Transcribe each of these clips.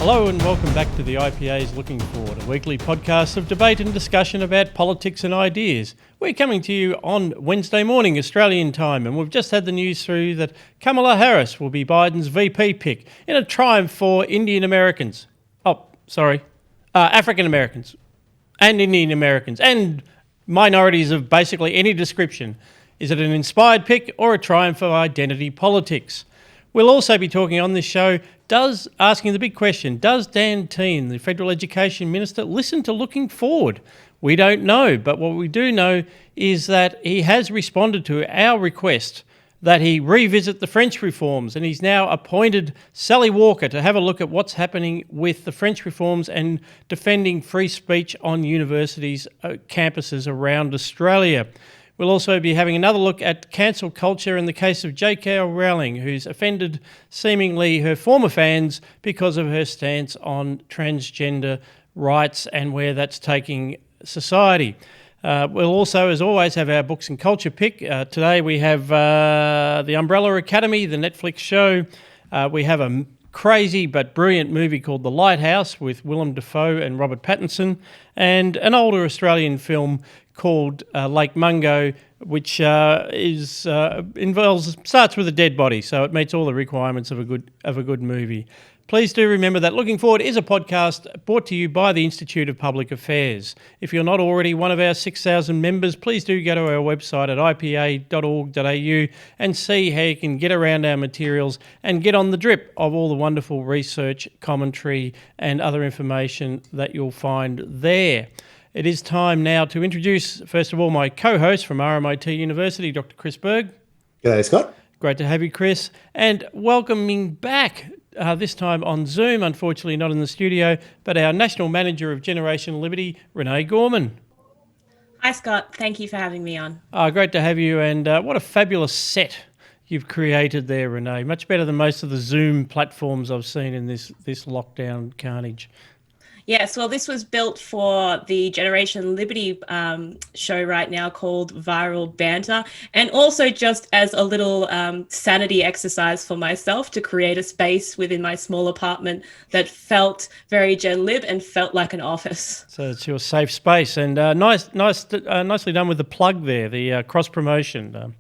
Hello and welcome back to the IPA's Looking Forward, a weekly podcast of debate and discussion about politics and ideas. We're coming to you on Wednesday morning, Australian time, and we've just had the news through that Kamala Harris will be Biden's VP pick in a triumph for African Americans and Indian Americans and minorities of basically any description. Is it an inspired pick or a triumph of identity politics? We'll also be talking on this show, asking the big question, does Dan Tehan, the Federal Education Minister, listen to Looking Forward? We don't know, but what we do know is that he has responded to our request that he revisit the French reforms, and he's now appointed Sally Walker to have a look at what's happening with the French reforms and defending free speech on universities' campuses around Australia. We'll also be having another look at cancel culture in the case of J.K. Rowling, who's offended seemingly her former fans because of her stance on transgender rights and where that's taking society. We'll also, as always, have our books and culture pick. Today we have The Umbrella Academy, the Netflix show. We have a crazy but brilliant movie called The Lighthouse with Willem Dafoe and Robert Pattinson, and an older Australian film called Lake Mungo, which starts with a dead body, so it meets all the requirements of a good movie. Please do remember that Looking Forward is a podcast brought to you by the Institute of Public Affairs. If you're not already one of our 6,000 members, please do go to our website at ipa.org.au and see how you can get around our materials and get on the drip of all the wonderful research, commentary and other information that you'll find there. It is time now to introduce, first of all, my co-host from RMIT University, Dr. Chris Berg. G'day, Scott. Great to have you, Chris. And welcoming back, this time on Zoom, unfortunately not in the studio, but our National Manager of Generation Liberty, Renee Gorman. Hi, Scott. Thank you for having me on. Great to have you, and what a fabulous set you've created there, Renee. Much better than most of the Zoom platforms I've seen in this lockdown carnage. Yes, well, this was built for the Generation Liberty show right now called Viral Banter, and also just as a little sanity exercise for myself to create a space within my small apartment that felt very Gen Lib and felt like an office. So it's your safe space, and nicely done with the plug there, the cross-promotion.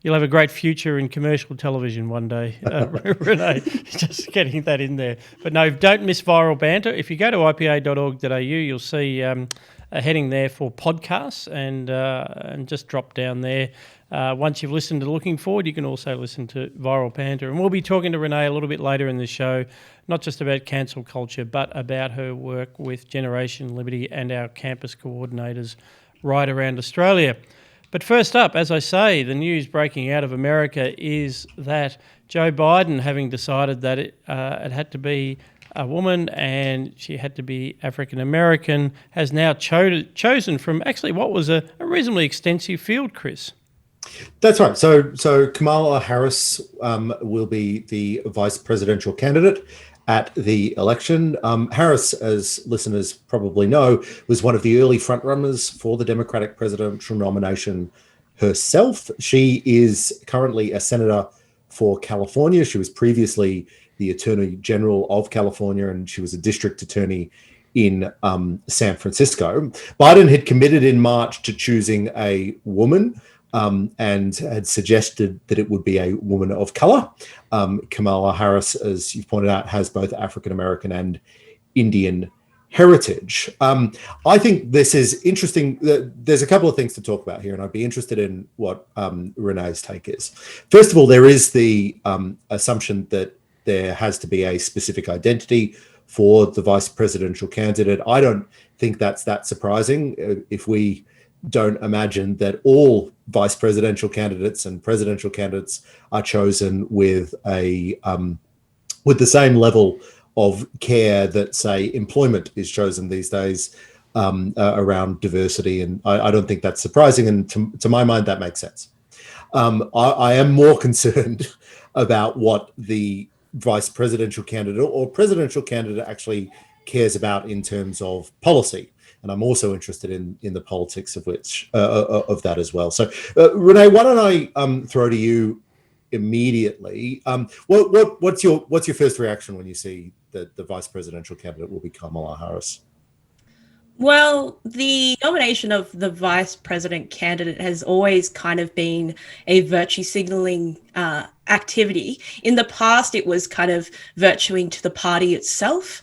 You'll have a great future in commercial television one day, Renee, just getting that in there. But no, don't miss Viral Banter. If you go to ipa.org.au, you'll see a heading there for podcasts, and just drop down there. Once you've listened to Looking Forward, you can also listen to Viral Banter. And we'll be talking to Renee a little bit later in the show, not just about cancel culture, but about her work with Generation Liberty and our campus coordinators right around Australia. But first up, as I say, the news breaking out of America is that Joe Biden, having decided that it had to be a woman and she had to be African American, has now chosen from actually what was a reasonably extensive field, Chris. That's right. So Kamala Harris will be the vice presidential candidate at the election. Harris, as listeners probably know, was one of the early frontrunners for the Democratic presidential nomination herself. She is currently a senator for California. She was previously the Attorney General of California, and she was a district attorney in San Francisco. Biden had committed in March to choosing a woman, and had suggested that it would be a woman of color. Kamala Harris, as you've pointed out, has both African-American and Indian heritage. I think this is interesting. There's a couple of things to talk about here, and I'd be interested in what Renee's take is. First of all, there is the assumption that there has to be a specific identity for the vice presidential candidate. I don't think that's that surprising. If we don't imagine that all vice presidential candidates and presidential candidates are chosen with the same level of care that, say, employment is chosen these days around diversity. And I don't think that's surprising. And to my mind, that makes sense. I am more concerned about what the vice presidential candidate or presidential candidate actually cares about in terms of policy. And I'm also interested in the politics of that as well. So, Renee, why don't I throw to you immediately. What's your first reaction when you see that the vice presidential candidate will be Kamala Harris? Well, the nomination of the vice president candidate has always kind of been a virtue signaling activity. In the past, it was kind of virtuing to the party itself,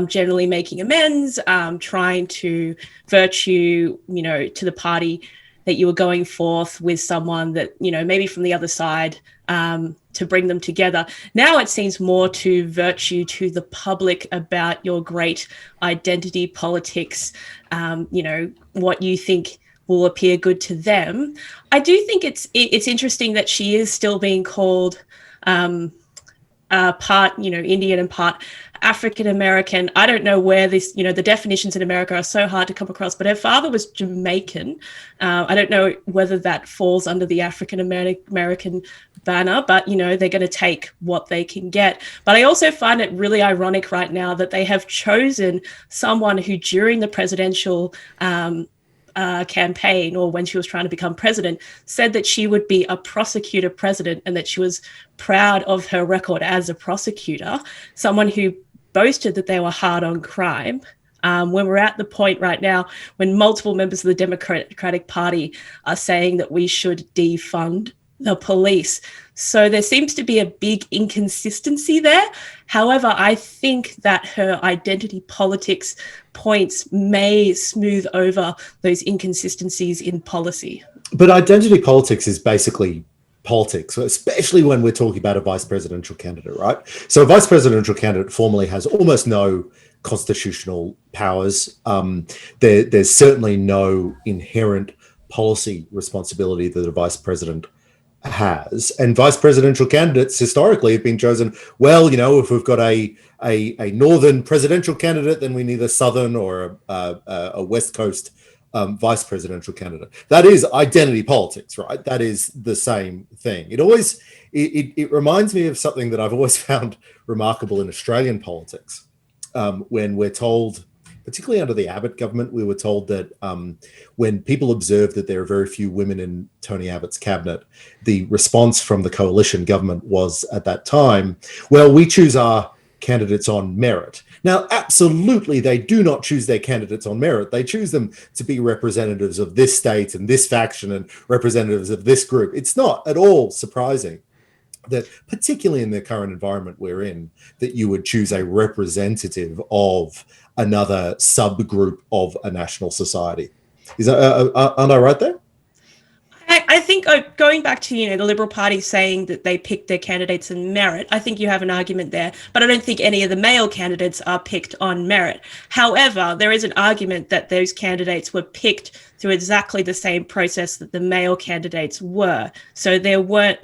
generally making amends, trying to virtue, to the party that you were going forth with someone that, maybe from the other side, to bring them together. Now it seems more to virtue to the public about your great identity politics, what you think will appear good to them. I do think it's interesting that she is still being called part, Indian and part African American. I don't know where this, the definitions in America are so hard to come across, but her father was Jamaican. I don't know whether that falls under the African American banner, but, they're going to take what they can get. But I also find it really ironic right now that they have chosen someone who during the presidential campaign, or when she was trying to become president, said that she would be a prosecutor president and that she was proud of her record as a prosecutor, someone who boasted that they were hard on crime. When we're at the point right now when multiple members of the Democratic Party are saying that we should defund the police. So there seems to be a big inconsistency there. However, I think that her identity politics points may smooth over those inconsistencies in policy. But identity politics is basically politics, especially when we're talking about a vice presidential candidate, right? So a vice presidential candidate formally has almost no constitutional powers. There's certainly no inherent policy responsibility that a vice president has, and vice presidential candidates historically have been chosen. Well, if we've got a northern presidential candidate, then we need a southern or a west coast vice presidential candidate. That is identity politics, right? That is the same thing. It reminds me of something that I've always found remarkable in Australian politics, when we're told, particularly under the Abbott government, we were told that when people observed that there are very few women in Tony Abbott's cabinet, the response from the coalition government was at that time, well, we choose our candidates on merit. Now, absolutely, they do not choose their candidates on merit. They choose them to be representatives of this state and this faction and representatives of this group. It's not at all surprising that, particularly in the current environment we're in, that you would choose a representative of another subgroup of a national society. Aren't I right there? I think going back to, the Liberal Party saying that they picked their candidates on merit, I think you have an argument there, but I don't think any of the male candidates are picked on merit. However, there is an argument that those candidates were picked through exactly the same process that the male candidates were. So there weren't,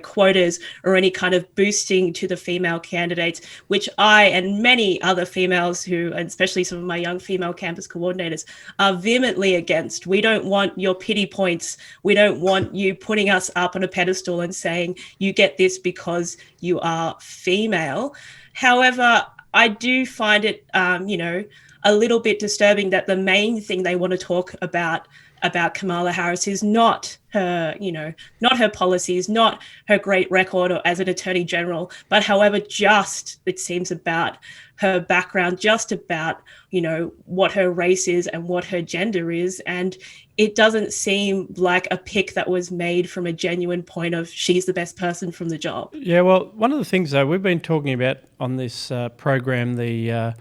quotas or any kind of boosting to the female candidates, which I and many other females and especially some of my young female campus coordinators are vehemently against. We don't want your pity points. We don't want you putting us up on a pedestal and saying you get this because you are female. However, I do find it, a little bit disturbing that the main thing they want to talk about Kamala Harris is not her, not her policies, not her great record or as an attorney general, but however, just it seems about her background, just about, what her race is and what her gender is. And it doesn't seem like a pick that was made from a genuine point of she's the best person from the job. Yeah, well, one of the things, though, we've been talking about on this program, the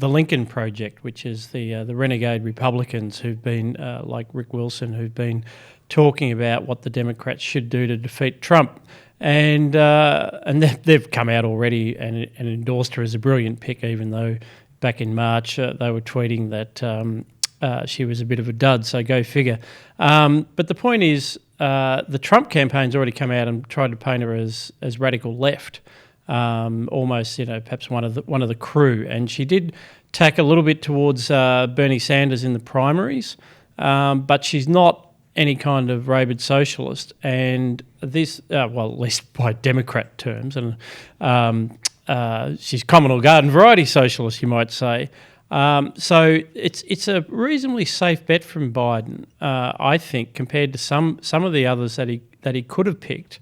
Lincoln Project, which is the renegade Republicans who've been, like Rick Wilson, who've been talking about what the Democrats should do to defeat Trump. And they've come out already and endorsed her as a brilliant pick, even though back in March they were tweeting that she was a bit of a dud, so go figure. But the point is, the Trump campaign's already come out and tried to paint her as radical left. Almost, perhaps one of the crew, and she did tack a little bit towards Bernie Sanders in the primaries, but she's not any kind of rabid socialist, and this, at least by Democrat terms, and she's common or garden variety socialist, you might say. So it's a reasonably safe bet from Biden, I think, compared to some of the others that that he could have picked.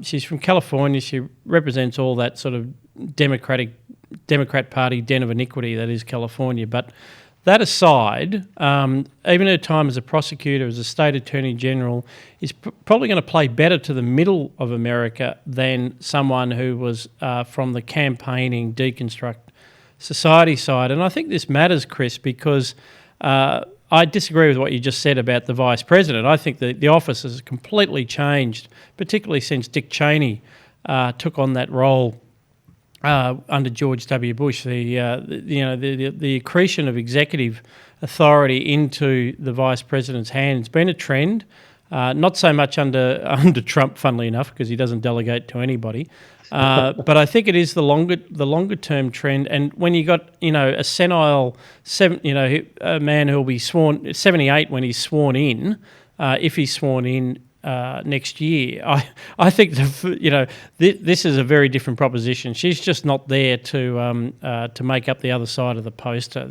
She's from California. She represents all that sort of Democrat Party den of iniquity that is California. But that aside, even her time as a prosecutor, as a state attorney general, is probably going to play better to the middle of America than someone who was from the campaigning deconstruct society side. And I think this matters, Chris, because I disagree with what you just said about the vice president. I think the office has completely changed, particularly since Dick Cheney took on that role under George W. Bush. The accretion of executive authority into the vice president's hand has been a trend. Not so much under Trump, funnily enough, because he doesn't delegate to anybody. But I think it is the longer term trend. And when you got a senile a man who will be sworn 78 when he's sworn in, if he's sworn in next year, I think this is a very different proposition. She's just not there to make up the other side of the poster.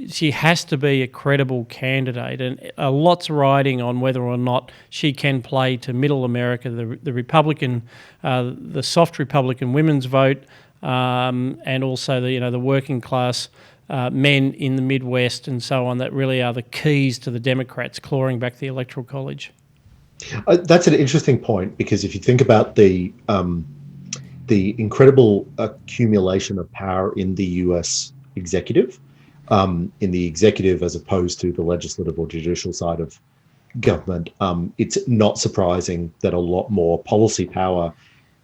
She has to be a credible candidate, and a lot's riding on whether or not she can play to middle America, the Republican, the soft Republican women's vote, and also the working class men in the Midwest and so on, that really are the keys to the Democrats clawing back the Electoral College. That's an interesting point, because if you think about the incredible accumulation of power in the U.S. executive, as opposed to the legislative or judicial side of government, it's not surprising that a lot more policy power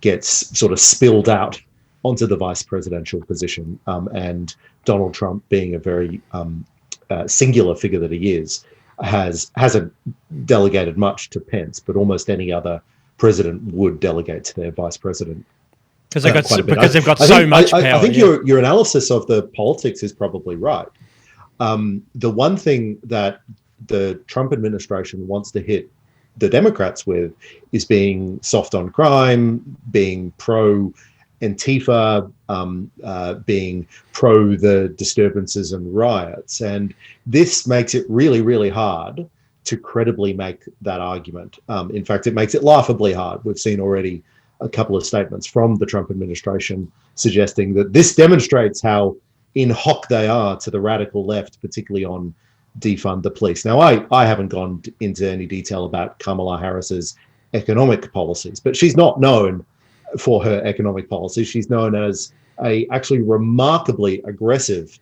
gets sort of spilled out onto the vice presidential position. And Donald Trump, being a very singular figure that he is, hasn't delegated much to Pence, but almost any other president would delegate to their vice president. Because they've got so much power. I think your analysis of the politics is probably right. The one thing that the Trump administration wants to hit the Democrats with is being soft on crime, being pro Antifa, being pro the disturbances and riots. And this makes it really, really hard to credibly make that argument. In fact, it makes it laughably hard. We've seen already a couple of statements from the Trump administration suggesting that this demonstrates how in hoc they are to the radical left, particularly on defund the police. Now, I haven't gone into any detail about Kamala Harris's economic policies, but she's not known for her economic policies. She's known as a actually remarkably aggressive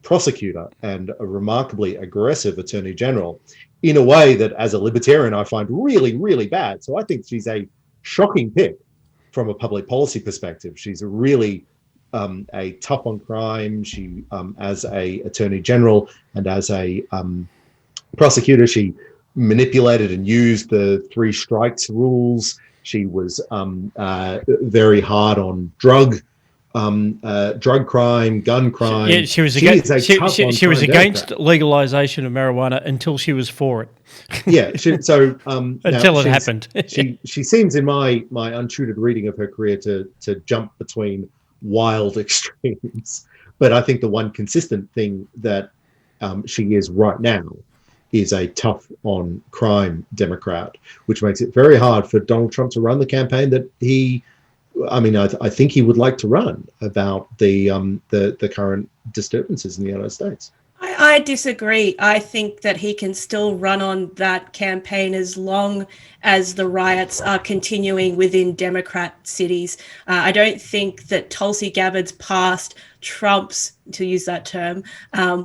prosecutor and a remarkably aggressive attorney general, in a way that as a libertarian I find really, really bad. So I think she's a shocking pick from a public policy perspective. She's a really a tough on crime. She, as a attorney general and as a prosecutor, she manipulated and used the 3 strikes rules. She was very hard on drug crime, gun crime. She was against legalization of marijuana until she was for it. Yeah. Until it happened. she seems, in my untutored reading of her career, to jump between wild extremes. But I think the one consistent thing that she is right now is a tough on crime Democrat, which makes it very hard for Donald Trump to run the campaign that I think he would like to run about the current disturbances in the United States. I disagree. I think that he can still run on that campaign as long as the riots are continuing within Democrat cities. I don't think that Tulsi Gabbard's past trumps, to use that term,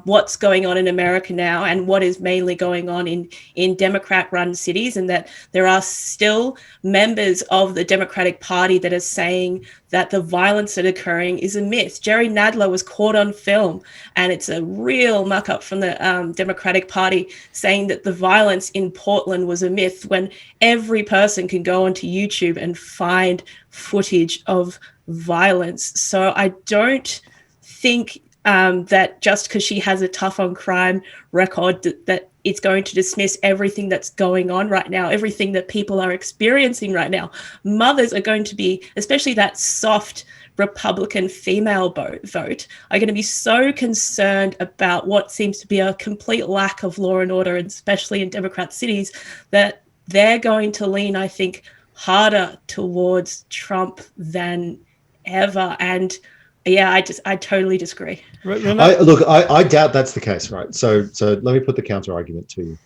what's going on in America now and what is mainly going on in Democrat-run cities, and that there are still members of the Democratic Party that are saying that the violence that occurring is a myth. Jerry Nadler was caught on film, and it's a real muck-up from the Democratic Party saying that the violence in Portland was a myth, when every person can go onto YouTube and find footage of violence. So I don't think that just because she has a tough on crime record that it's going to dismiss everything that's going on right now, everything that people are experiencing right now. Mothers are going to be, especially that soft Republican female vote, are going to be so concerned about what seems to be a complete lack of law and order, and especially in Democrat cities, that they're going to lean, I think, harder towards Trump than ever. And yeah, I totally disagree. I doubt that's the case, right? So let me put the counter argument to you.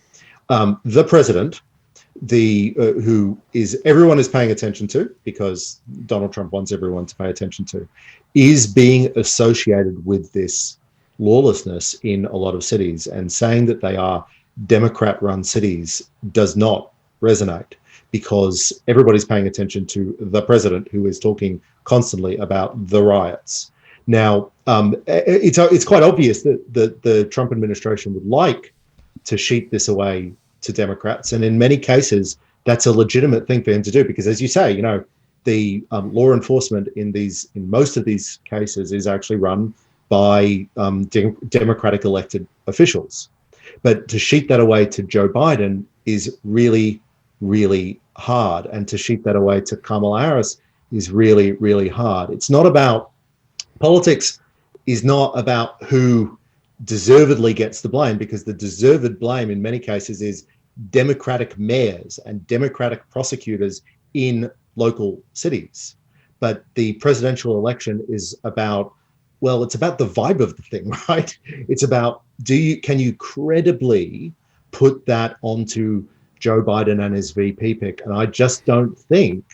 The president, who is everyone is paying attention to, because Donald Trump wants everyone to pay attention to, is being associated with this lawlessness in a lot of cities, and saying that they are Democrat-run cities does not resonate, because everybody's paying attention to the president, who is talking constantly about the riots. Now, it's quite obvious that the Trump administration would like to sheet this away to Democrats, and in many cases, that's a legitimate thing for him to do, because, as you say, the law enforcement in most of these cases is actually run by Democratic elected officials. But to sheet that away to Joe Biden is really, really hard, and to sheet that away to Kamala Harris is really, really hard. It's not about politics. Is not about who deservedly gets the blame, because the deserved blame in many cases is Democratic mayors and Democratic prosecutors in local cities. But the presidential election is about, well, it's about the vibe of the thing, right? It's about, can you credibly put that onto Joe Biden and his VP pick? And I just don't think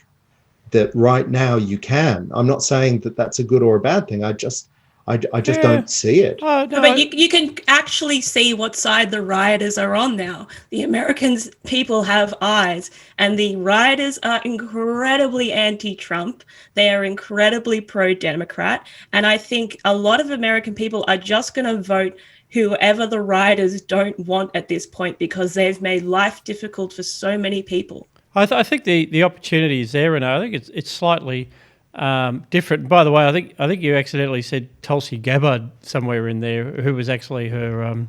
that right now you can. I'm not saying that that's a good or a bad thing. I just don't see it. No, but you can actually see what side the rioters are on now. The Americans people have eyes, and the rioters are incredibly anti-Trump. They are incredibly pro-Democrat, and I think a lot of American people are just going to vote whoever the rioters don't want at this point, because they've made life difficult for so many people. I think the opportunity is there, and I think it's slightly different. By the way, I think you accidentally said Tulsi Gabbard somewhere in there, who was actually her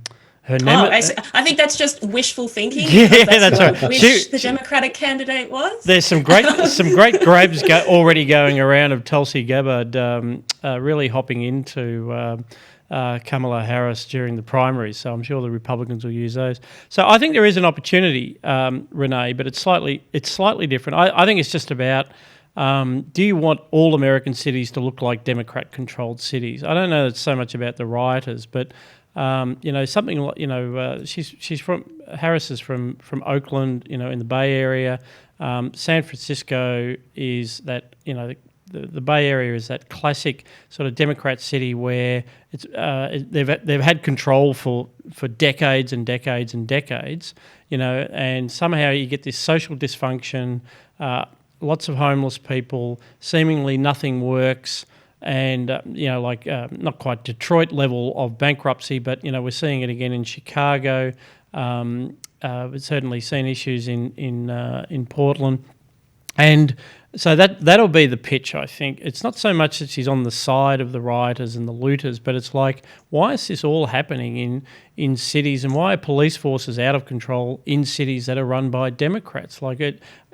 nemesis. I think that's just wishful thinking. Yeah, that's right. Wish the Democratic candidate was. There's some great grabs already going around of Tulsi Gabbard really hopping into Kamala Harris during the primaries, so I'm sure the Republicans will use those. So I think there is an opportunity, Renee, but it's slightly different. I think it's just about, do you want all American cities to look like Democrat-controlled cities? I don't know it's so much about the rioters, but something like, Harris is from Oakland, in the Bay Area. San Francisco is that, the Bay Area is that classic sort of Democrat city where it's they've had control for decades and decades and decades, and somehow you get this social dysfunction, lots of homeless people, seemingly nothing works, and not quite Detroit level of bankruptcy, but we're seeing it again in Chicago. We've certainly seen issues in Portland. And so that'll be the pitch, I think. It's not so much that she's on the side of the rioters and the looters, but it's like, why is this all happening in cities, and why are police forces out of control in cities that are run by Democrats?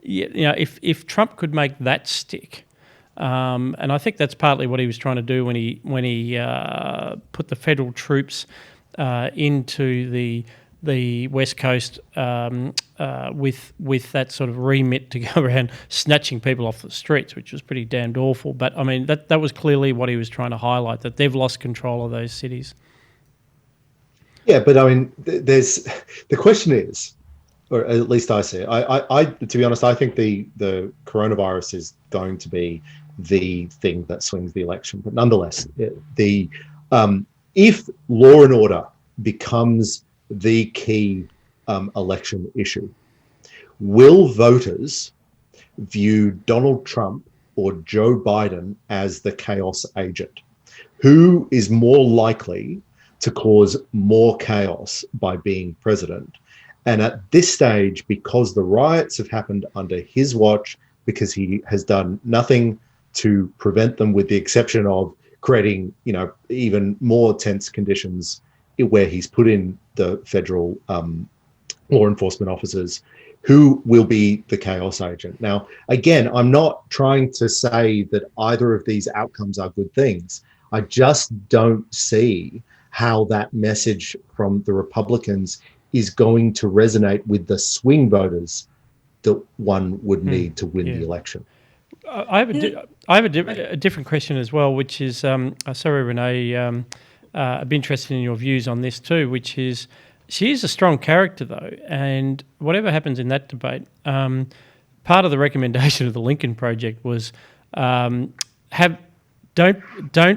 If Trump could make that stick, and I think that's partly what he was trying to do when he put the federal troops into the West Coast with that sort of remit to go around snatching people off the streets, which was pretty damned awful. But I mean, that was clearly what he was trying to highlight, that they've lost control of those cities. Yeah, but I mean, the question is, or at least I see it. I to be honest, I think the coronavirus is going to be the thing that swings the election. But nonetheless, if law and order becomes the key election issue, will voters view Donald Trump or Joe Biden as the chaos agent? Who is more likely to cause more chaos by being president? And at this stage, because the riots have happened under his watch, because he has done nothing to prevent them, with the exception of creating, even more tense conditions where he's put in the federal law enforcement officers, who will be the chaos agent. Now, again, I'm not trying to say that either of these outcomes are good things. I just don't see how that message from the Republicans is going to resonate with the swing voters that one would need to win the election. I have a different question as well, which is, sorry, Renee, I'd be interested in your views on this too, which is, she is a strong character though, and whatever happens in that debate, part of the recommendation of the Lincoln Project was don't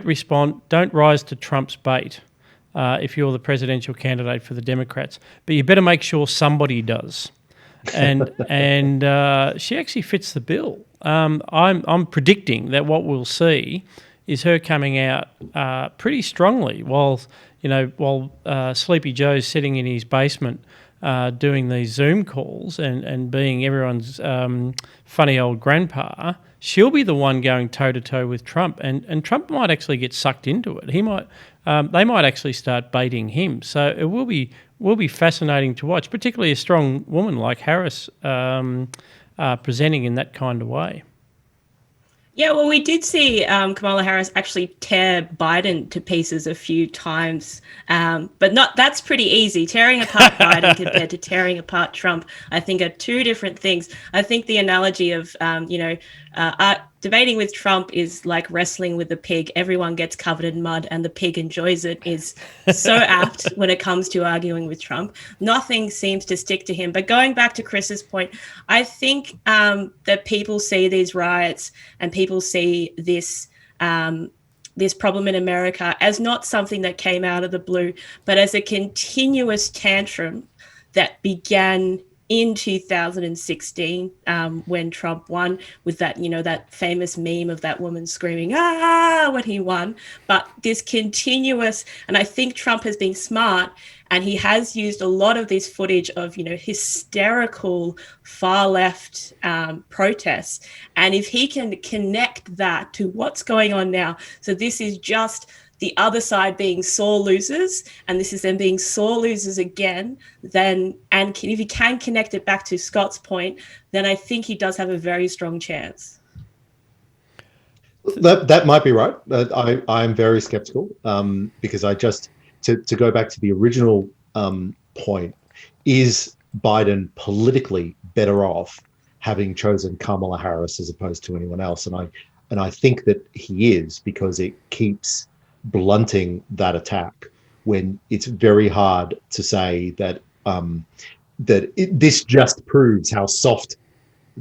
respond, don't rise to Trump's bait if you're the presidential candidate for the Democrats, but you better make sure somebody does. And she actually fits the bill. I'm predicting that what we'll see is her coming out pretty strongly while Sleepy Joe's sitting in his basement doing these Zoom calls and being everyone's funny old grandpa. She'll be the one going toe to toe with Trump, and Trump might actually get sucked into it. He might, they might actually start baiting him. So it will be fascinating to watch, particularly a strong woman like Harris presenting in that kind of way. Yeah, well, we did see Kamala Harris actually tear Biden to pieces a few times, but that's pretty easy. Tearing apart Biden compared to tearing apart Trump, I think, are two different things. I think the analogy of, debating with Trump is like wrestling with the pig. Everyone gets covered in mud and the pig enjoys it is so apt when it comes to arguing with Trump. Nothing seems to stick to him. But going back to Chris's point, I think that people see these riots and people see this this problem in America as not something that came out of the blue, but as a continuous tantrum that began in 2016, when Trump won, with that, that famous meme of that woman screaming, when he won. But this continuous, and I think Trump has been smart, and he has used a lot of this footage of, hysterical far left protests. And if he can connect that to what's going on now, so this is just the other side being sore losers, and this is them being sore losers again, and if he can connect it back to Scott's point, then I think he does have a very strong chance. That might be right. I'm very skeptical because to go back to the original point, is Biden politically better off having chosen Kamala Harris as opposed to anyone else? And I think that he is, because it keeps blunting that attack when it's very hard to say that this just proves how soft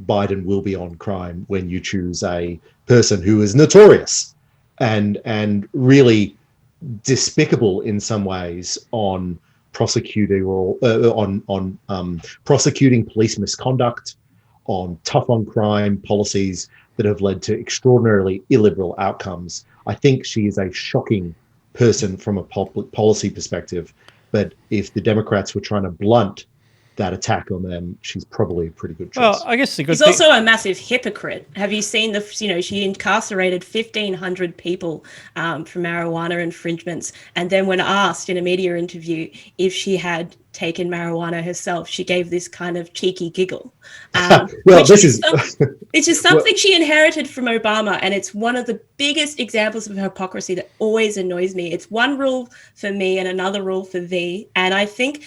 Biden will be on crime when you choose a person who is notorious and really despicable in some ways on prosecuting or on prosecuting police misconduct, on tough on crime policies that have led to extraordinarily illiberal outcomes. I think she is a shocking person from a public policy perspective, but if the Democrats were trying to blunt that attack on them, she's probably a pretty good choice. Well, I guess he's also a massive hypocrite. Have you seen she incarcerated 1,500 people for marijuana infringements, and then when asked in a media interview if she had taken marijuana herself, she gave this kind of cheeky giggle. It's just something she inherited from Obama, and it's one of the biggest examples of hypocrisy that always annoys me. It's one rule for me and another rule for thee, and I think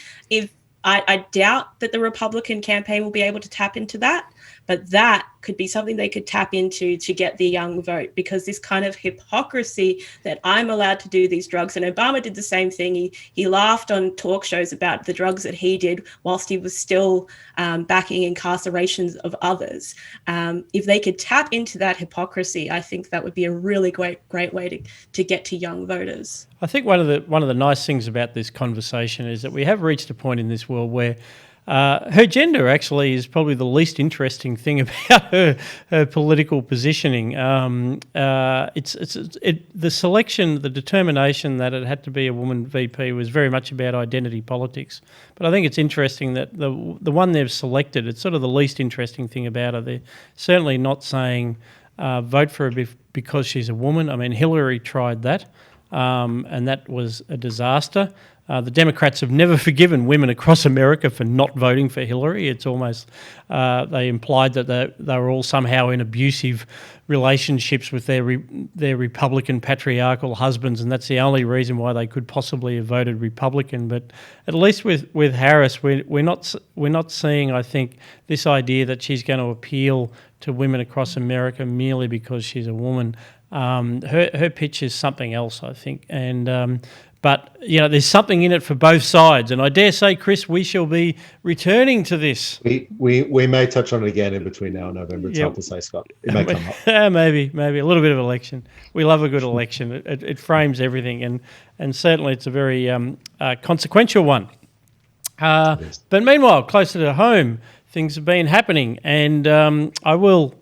I doubt that the Republican campaign will be able to tap into that, but that could be something they could tap into to get the young vote, because this kind of hypocrisy that I'm allowed to do these drugs, and Obama did the same thing. He laughed on talk shows about the drugs that he did whilst he was still backing incarcerations of others. If they could tap into that hypocrisy, I think that would be a really great way to get to young voters. I think one of the nice things about this conversation is that we have reached a point in this world where her gender actually is probably the least interesting thing about her political positioning. The selection, the determination that it had to be a woman VP was very much about identity politics. But I think it's interesting that the one they've selected, it's sort of the least interesting thing about her. They're certainly not saying vote for her because she's a woman. I mean, Hillary tried that. and that was a disaster. The Democrats have never forgiven women across America for not voting for Hillary. It's almost, they implied that they were all somehow in abusive relationships with their Republican patriarchal husbands, and that's the only reason why they could possibly have voted Republican. But at least with Harris, we're not seeing, I think, this idea that she's going to appeal to women across America merely because she's a woman. Her pitch is something else, I think, and. But, there's something in it for both sides. And I dare say, Chris, we shall be returning to this. We may touch on it again in between now and November. It's hard to say, Scott. It may come up. Maybe. A little bit of election. We love a good election. It frames everything. And certainly it's a very consequential one. But meanwhile, closer to home, things have been happening. And I will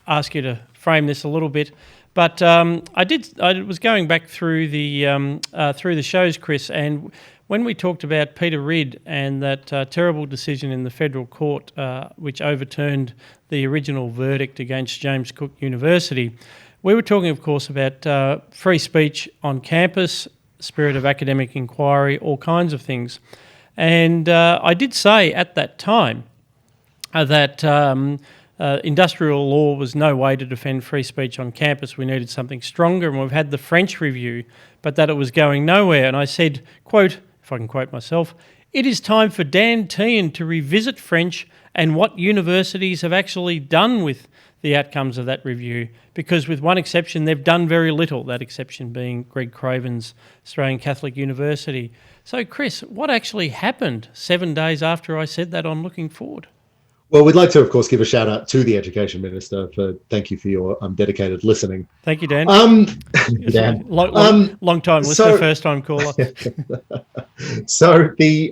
ask you to frame this a little bit. But I was going back through the shows, Chris, and when we talked about Peter Ridd and that terrible decision in the federal court, which overturned the original verdict against James Cook University, we were talking, of course, about free speech on campus, spirit of academic inquiry, all kinds of things. And I did say at that time that industrial law was no way to defend free speech on campus. We needed something stronger, and we've had the French review, but that it was going nowhere. And I said, quote, if I can quote myself, "It is time for Dan Tehan to revisit French and what universities have actually done with the outcomes of that review, because with one exception, they've done very little, that exception being Greg Craven's Australian Catholic University." So, Chris, what actually happened 7 days after I said that on Looking Forward? Well, we'd like to, of course, give a shout out to the Education Minister thank you for your dedicated listening. Thank you, Dan. Dan. Long time listener, first time caller. So the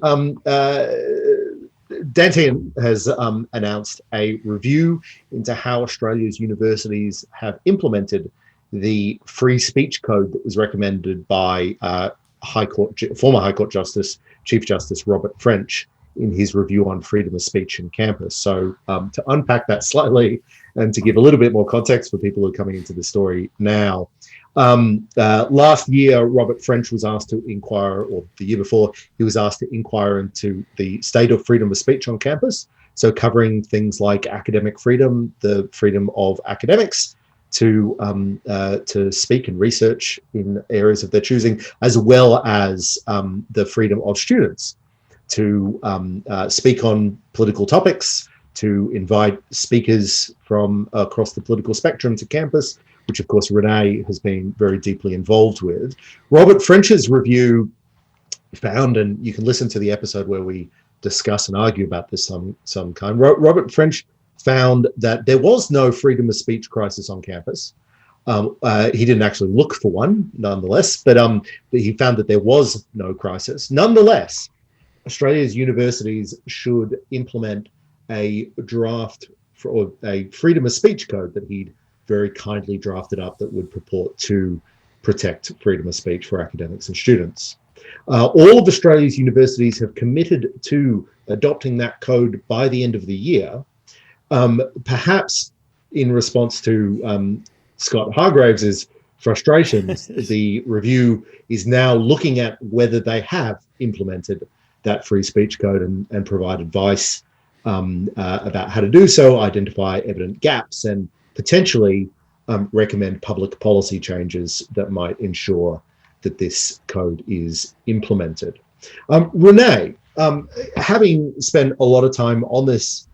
Dan Tehan has announced a review into how Australia's universities have implemented the free speech code that was recommended by former High Court Justice, Chief Justice Robert French, in his review on freedom of speech in campus. So to unpack that slightly and to give a little bit more context for people who are coming into the story now, last year, Robert French was asked to inquire, or the year before, he was asked to inquire into the state of freedom of speech on campus. So covering things like academic freedom, the freedom of academics to speak and research in areas of their choosing, as well as the freedom of students to speak on political topics, to invite speakers from across the political spectrum to campus, which of course Renee has been very deeply involved with. Robert French's review found, and you can listen to the episode where we discuss and argue about this some kind. Robert French found that there was no freedom of speech crisis on campus. He didn't actually look for one, nonetheless, but he found that there was no crisis. Nonetheless, Australia's universities should implement a draft or a freedom of speech code that he'd very kindly drafted up that would purport to protect freedom of speech for academics and students. All of Australia's universities have committed to adopting that code by the end of the year, perhaps in response to Scott Hargraves's frustrations. The review is now looking at whether they have implemented that free speech code and provide advice about how to do so, identify evident gaps, and potentially recommend public policy changes that might ensure that this code is implemented. Renee, having spent a lot of time on this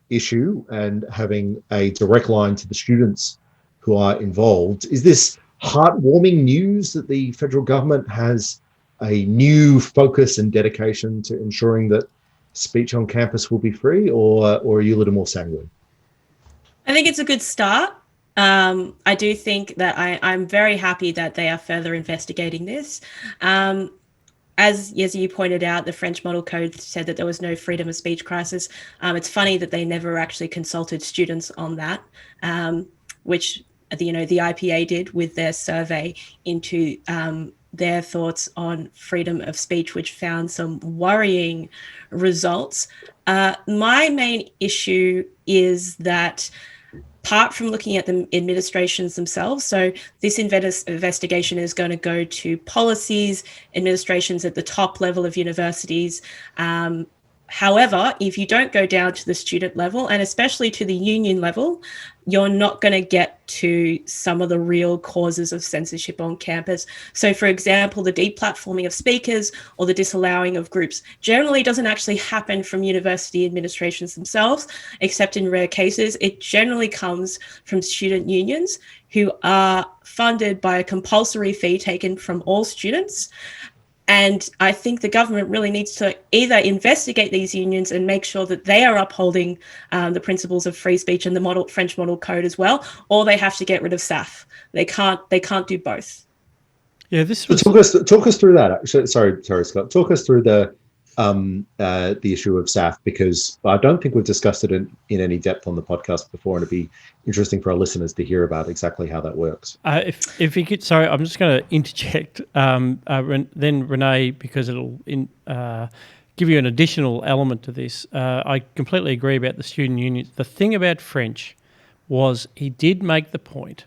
issue and having a direct line to the students who are involved, is this heartwarming news that the federal government has a new focus and dedication to ensuring that speech on campus will be free, or are you a little more sanguine? I think it's a good start. I do think that I'm very happy that they are further investigating this. As you pointed out, the French Model Code said that there was no freedom of speech crisis. It's funny that they never actually consulted students on that, which the IPA did with their survey into their thoughts on freedom of speech, which found some worrying results. My main issue is that apart from looking at the administrations themselves. So this investigation is going to go to policies, administrations at the top level of universities. However, if you don't go down to the student level, and especially to the union level, you're not going to get to some of the real causes of censorship on campus. So, for example, the deplatforming of speakers or the disallowing of groups generally doesn't actually happen from university administrations themselves, except in rare cases. It generally comes from student unions who are funded by a compulsory fee taken from all students. And I think the government really needs to either investigate these unions and make sure that they are upholding the principles of free speech and the French Model Code as well, or they have to get rid of SAF. They can't do both. Yeah, this was... talk us through that. Actually, sorry, Scott. Talk us through the issue of SAF, because I don't think we've discussed it in any depth on the podcast before, and it'd be interesting for our listeners to hear about exactly how that works. If you could, sorry, I'm just going to interject. Then Renee, because it'll give you an additional element to this. I completely agree about the student unions. The thing about French was he did make the point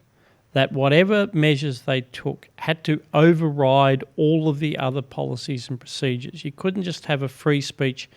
that whatever measures they took had to override all of the other policies and procedures. You couldn't just have a free speech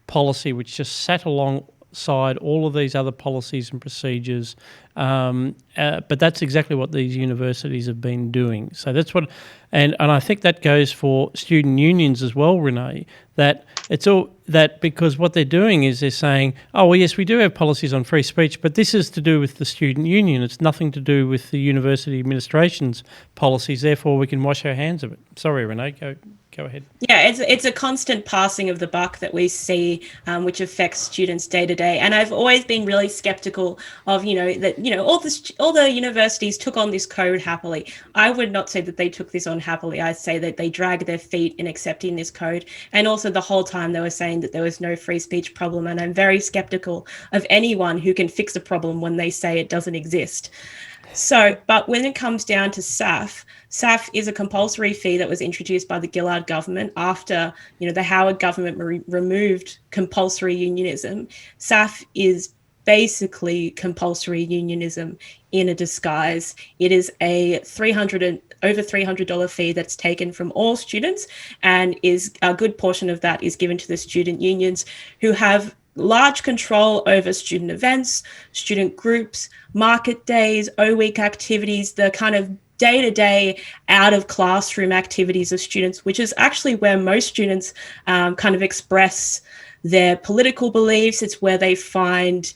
policy which just sat alongside all of these other policies and procedures. But that's exactly what these universities have been doing. So that's what, and I think that goes for student unions as well, Renee, that it's all that, because what they're doing is they're saying, oh, well, yes, we do have policies on free speech, but this is to do with the student union. It's nothing to do with the university administration's policies. Therefore, we can wash our hands of it. Sorry, Renee, go ahead. Yeah, it's a constant passing of the buck that we see, which affects students day to day. And I've always been really skeptical of, all the universities took on this code happily. I would not say that they took this on happily. I'd say that they dragged their feet in accepting this code. And also the whole time they were saying that there was no free speech problem. And I'm very skeptical of anyone who can fix a problem when they say it doesn't exist. So, but when it comes down to SAF is a compulsory fee that was introduced by the Gillard government after, the Howard government removed compulsory unionism. SAF is basically compulsory unionism in a disguise. It is a over $300 fee that's taken from all students, and is a good portion of that is given to the student unions, who have large control over student events, student groups, market days, O-week activities, the kind of day-to-day out of classroom activities of students, which is actually where most students kind of express their political beliefs. It's where they find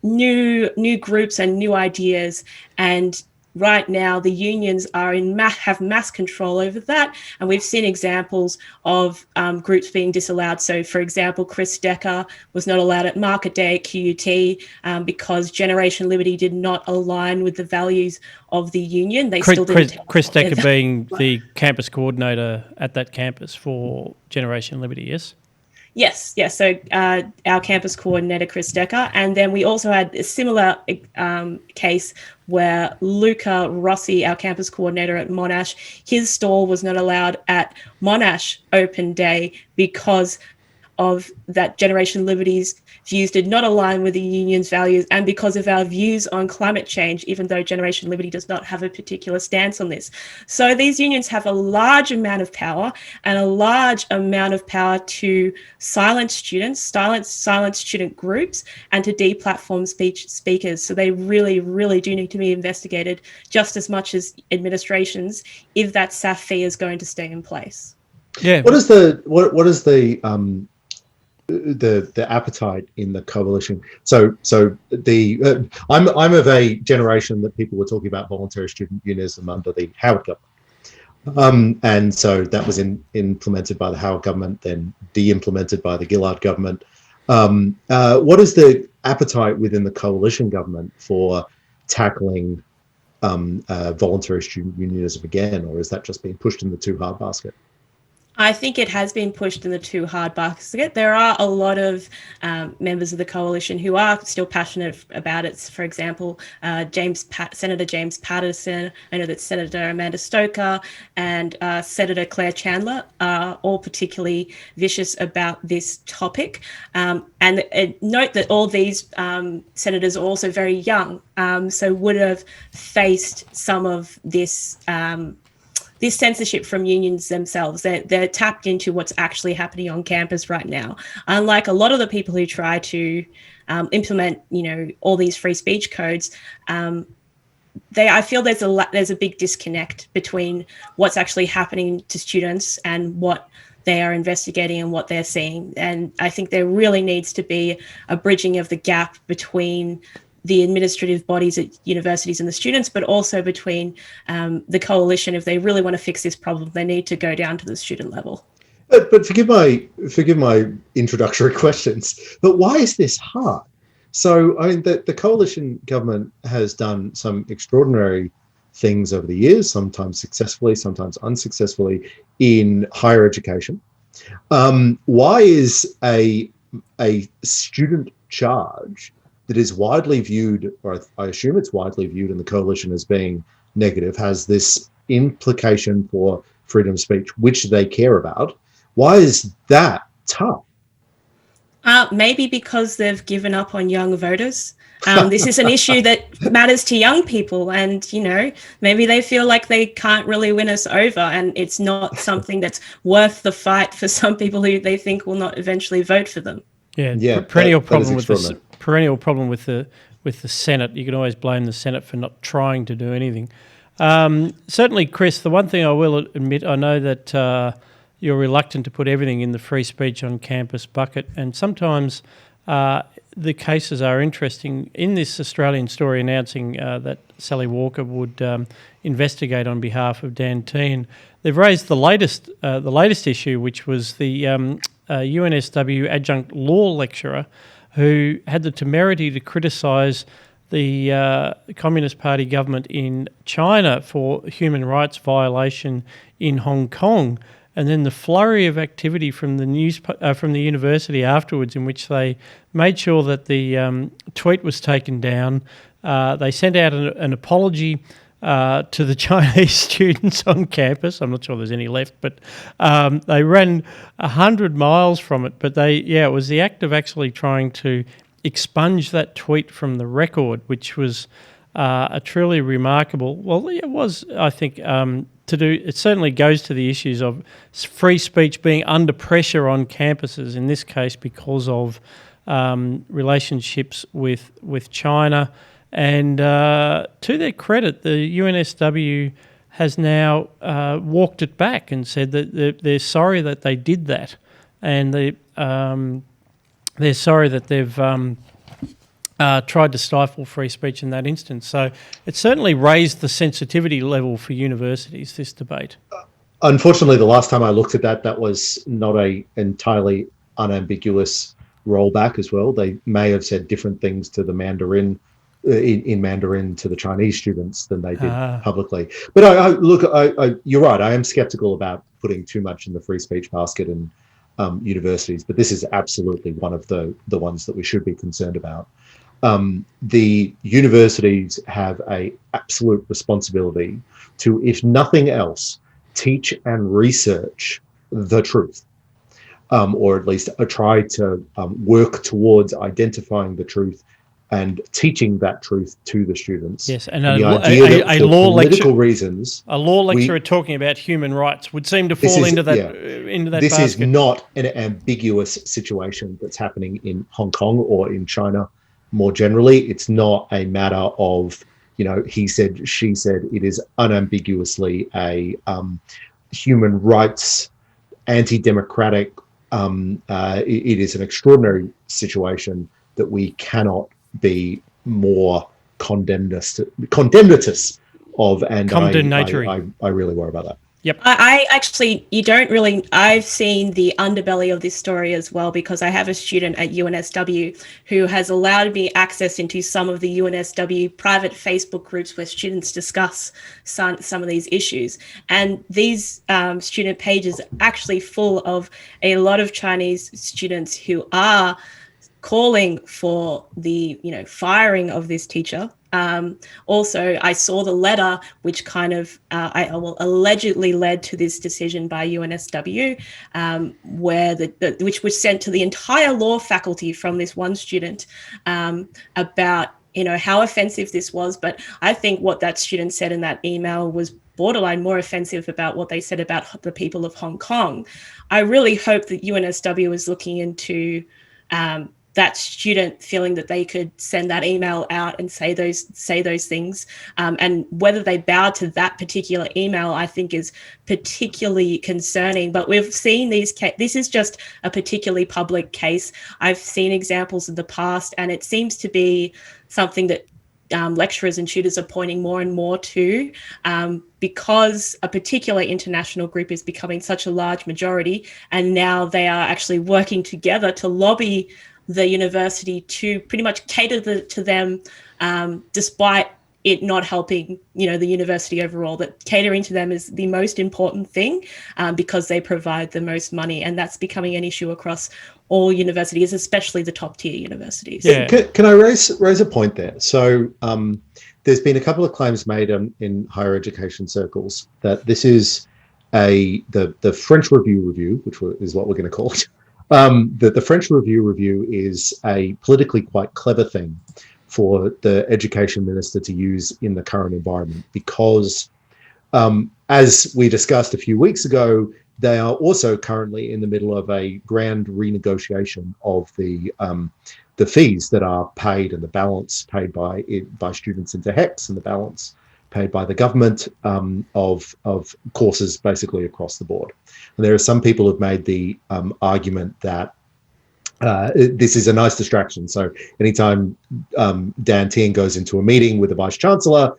new groups and new ideas. And right now, the unions are have mass control over that, and we've seen examples of groups being disallowed. So, for example, Chris Decker was not allowed at Market Day at QUT because Generation Liberty did not align with the values of the union. Chris Decker being the campus coordinator at that campus for Generation Liberty, yes? Yes. So our campus coordinator, Chris Decker. And then we also had a similar case where Luca Rossi, our campus coordinator at Monash, his stall was not allowed at Monash Open Day because of that Generation Liberty's views did not align with the union's values, and because of our views on climate change, even though Generation Liberty does not have a particular stance on this. So these unions have a large amount of power, and a large amount of power to silence students, silence student groups, and to deplatform speakers. So they really, really do need to be investigated just as much as administrations if that SAF fee is going to stay in place. Yeah. What is the appetite in the coalition? So I'm of a generation that people were talking about voluntary student unionism under the Howard government, and so that was implemented by the Howard government, then de-implemented by the Gillard government. What is the appetite within the coalition government for tackling voluntary student unionism again, or is that just being pushed in the too hard basket? I think it has been pushed in the too hard basket. There are a lot of members of the coalition who are still passionate about it. For example, Senator James Patterson, I know that Senator Amanda Stoker and Senator Claire Chandler are all particularly vicious about this topic. And note that all these senators are also very young, so would have faced some of this this censorship from unions themselves. They're tapped into what's actually happening on campus right now. Unlike a lot of the people who try to implement, all these free speech codes, I feel there's a big disconnect between what's actually happening to students and what they are investigating and what they're seeing. And I think there really needs to be a bridging of the gap between the administrative bodies at universities and the students, but also between the coalition. If they really want to fix this problem, they need to go down to the student level. But forgive my introductory questions, but why is this hard? So, I mean, the coalition government has done some extraordinary things over the years, sometimes successfully, sometimes unsuccessfully, in higher education. Why is a student charge that is widely viewed, or I assume it's widely viewed in the coalition as being negative, has this implication for freedom of speech, which they care about? Why is that tough? Maybe because they've given up on young voters. This is an issue that matters to young people, and maybe they feel like they can't really win us over, and it's not something that's worth the fight for some people who they think will not eventually vote for them. Yeah, perennial problem with the Senate. You can always blame the Senate for not trying to do anything. Certainly, Chris, the one thing I will admit, I know that you're reluctant to put everything in the free speech on campus bucket, and sometimes the cases are interesting. In this Australian story announcing that Sally Walker would investigate on behalf of Dan Tehan, they've raised the latest issue, which was the UNSW adjunct law lecturer who had the temerity to criticise the Communist Party government in China for human rights violation in Hong Kong. And then the flurry of activity from the from the university afterwards, in which they made sure that the tweet was taken down. They sent out an apology to the Chinese students on campus. I'm not sure there's any left, but they ran 100 miles from it. But it was the act of actually trying to expunge that tweet from the record, which was a truly remarkable. Well, it was, I think. It certainly goes to the issues of free speech being under pressure on campuses, in this case because of relationships with China. And to their credit, the UNSW has now walked it back and said that they're sorry that they did that, and they're sorry that they've tried to stifle free speech in that instance. So it certainly raised the sensitivity level for universities, this debate. Unfortunately, the last time I looked at that was not a entirely unambiguous rollback as well. They may have said different things to the Mandarin, in Mandarin to the Chinese students than they did publicly. But you're right, I am skeptical about putting too much in the free speech basket in universities, but this is absolutely one of the ones that we should be concerned about. The universities have an absolute responsibility to, if nothing else, teach and research the truth, or at least try to work towards identifying the truth and teaching that truth to the students. Yes, and a law political reasons, a law lecturer talking about human rights would seem to fall into that. Into that this basket. Is not an ambiguous situation that's happening in Hong Kong or in China. More generally, it's not a matter of, he said, she said. It is unambiguously a human rights, anti-democratic. It is an extraordinary situation that we cannot be more condemnatous of, and condemnatory. I really worry about that. Yep. I actually, you don't really, I've seen the underbelly of this story as well, because I have a student at UNSW who has allowed me access into some of the UNSW private Facebook groups where students discuss some of these issues. And these student pages are actually full of a lot of Chinese students who are calling for the firing of this teacher. Also, I saw the letter which kind of allegedly led to this decision by UNSW, where which was sent to the entire law faculty from this one student, about how offensive this was. But I think what that student said in that email was borderline more offensive about what they said about the people of Hong Kong. I really hope that UNSW is looking into that student feeling that they could send that email out and say those things, and whether they bow to that particular email, I think is particularly concerning. But we've seen this is just a particularly public case. I've seen examples in the past, and it seems to be something that lecturers and tutors are pointing more and more to, because a particular international group is becoming such a large majority, and now they are actually working together to lobby the university to pretty much cater to them, despite it not helping, the university overall. That catering to them is the most important thing, because they provide the most money, and that's becoming an issue across all universities, especially the top tier universities. Yeah. Can I raise a point there? So there's been a couple of claims made in higher education circles that this is the French review, which is what we're going to call it. That the French review is a politically quite clever thing for the education minister to use in the current environment, because as we discussed a few weeks ago, they are also currently in the middle of a grand renegotiation of the fees that are paid, and the balance paid by students into HECS, and the balance paid by the government of courses basically across the board. And there are some people who've made the argument that this is a nice distraction. So anytime Dan Tehan goes into a meeting with the Vice Chancellor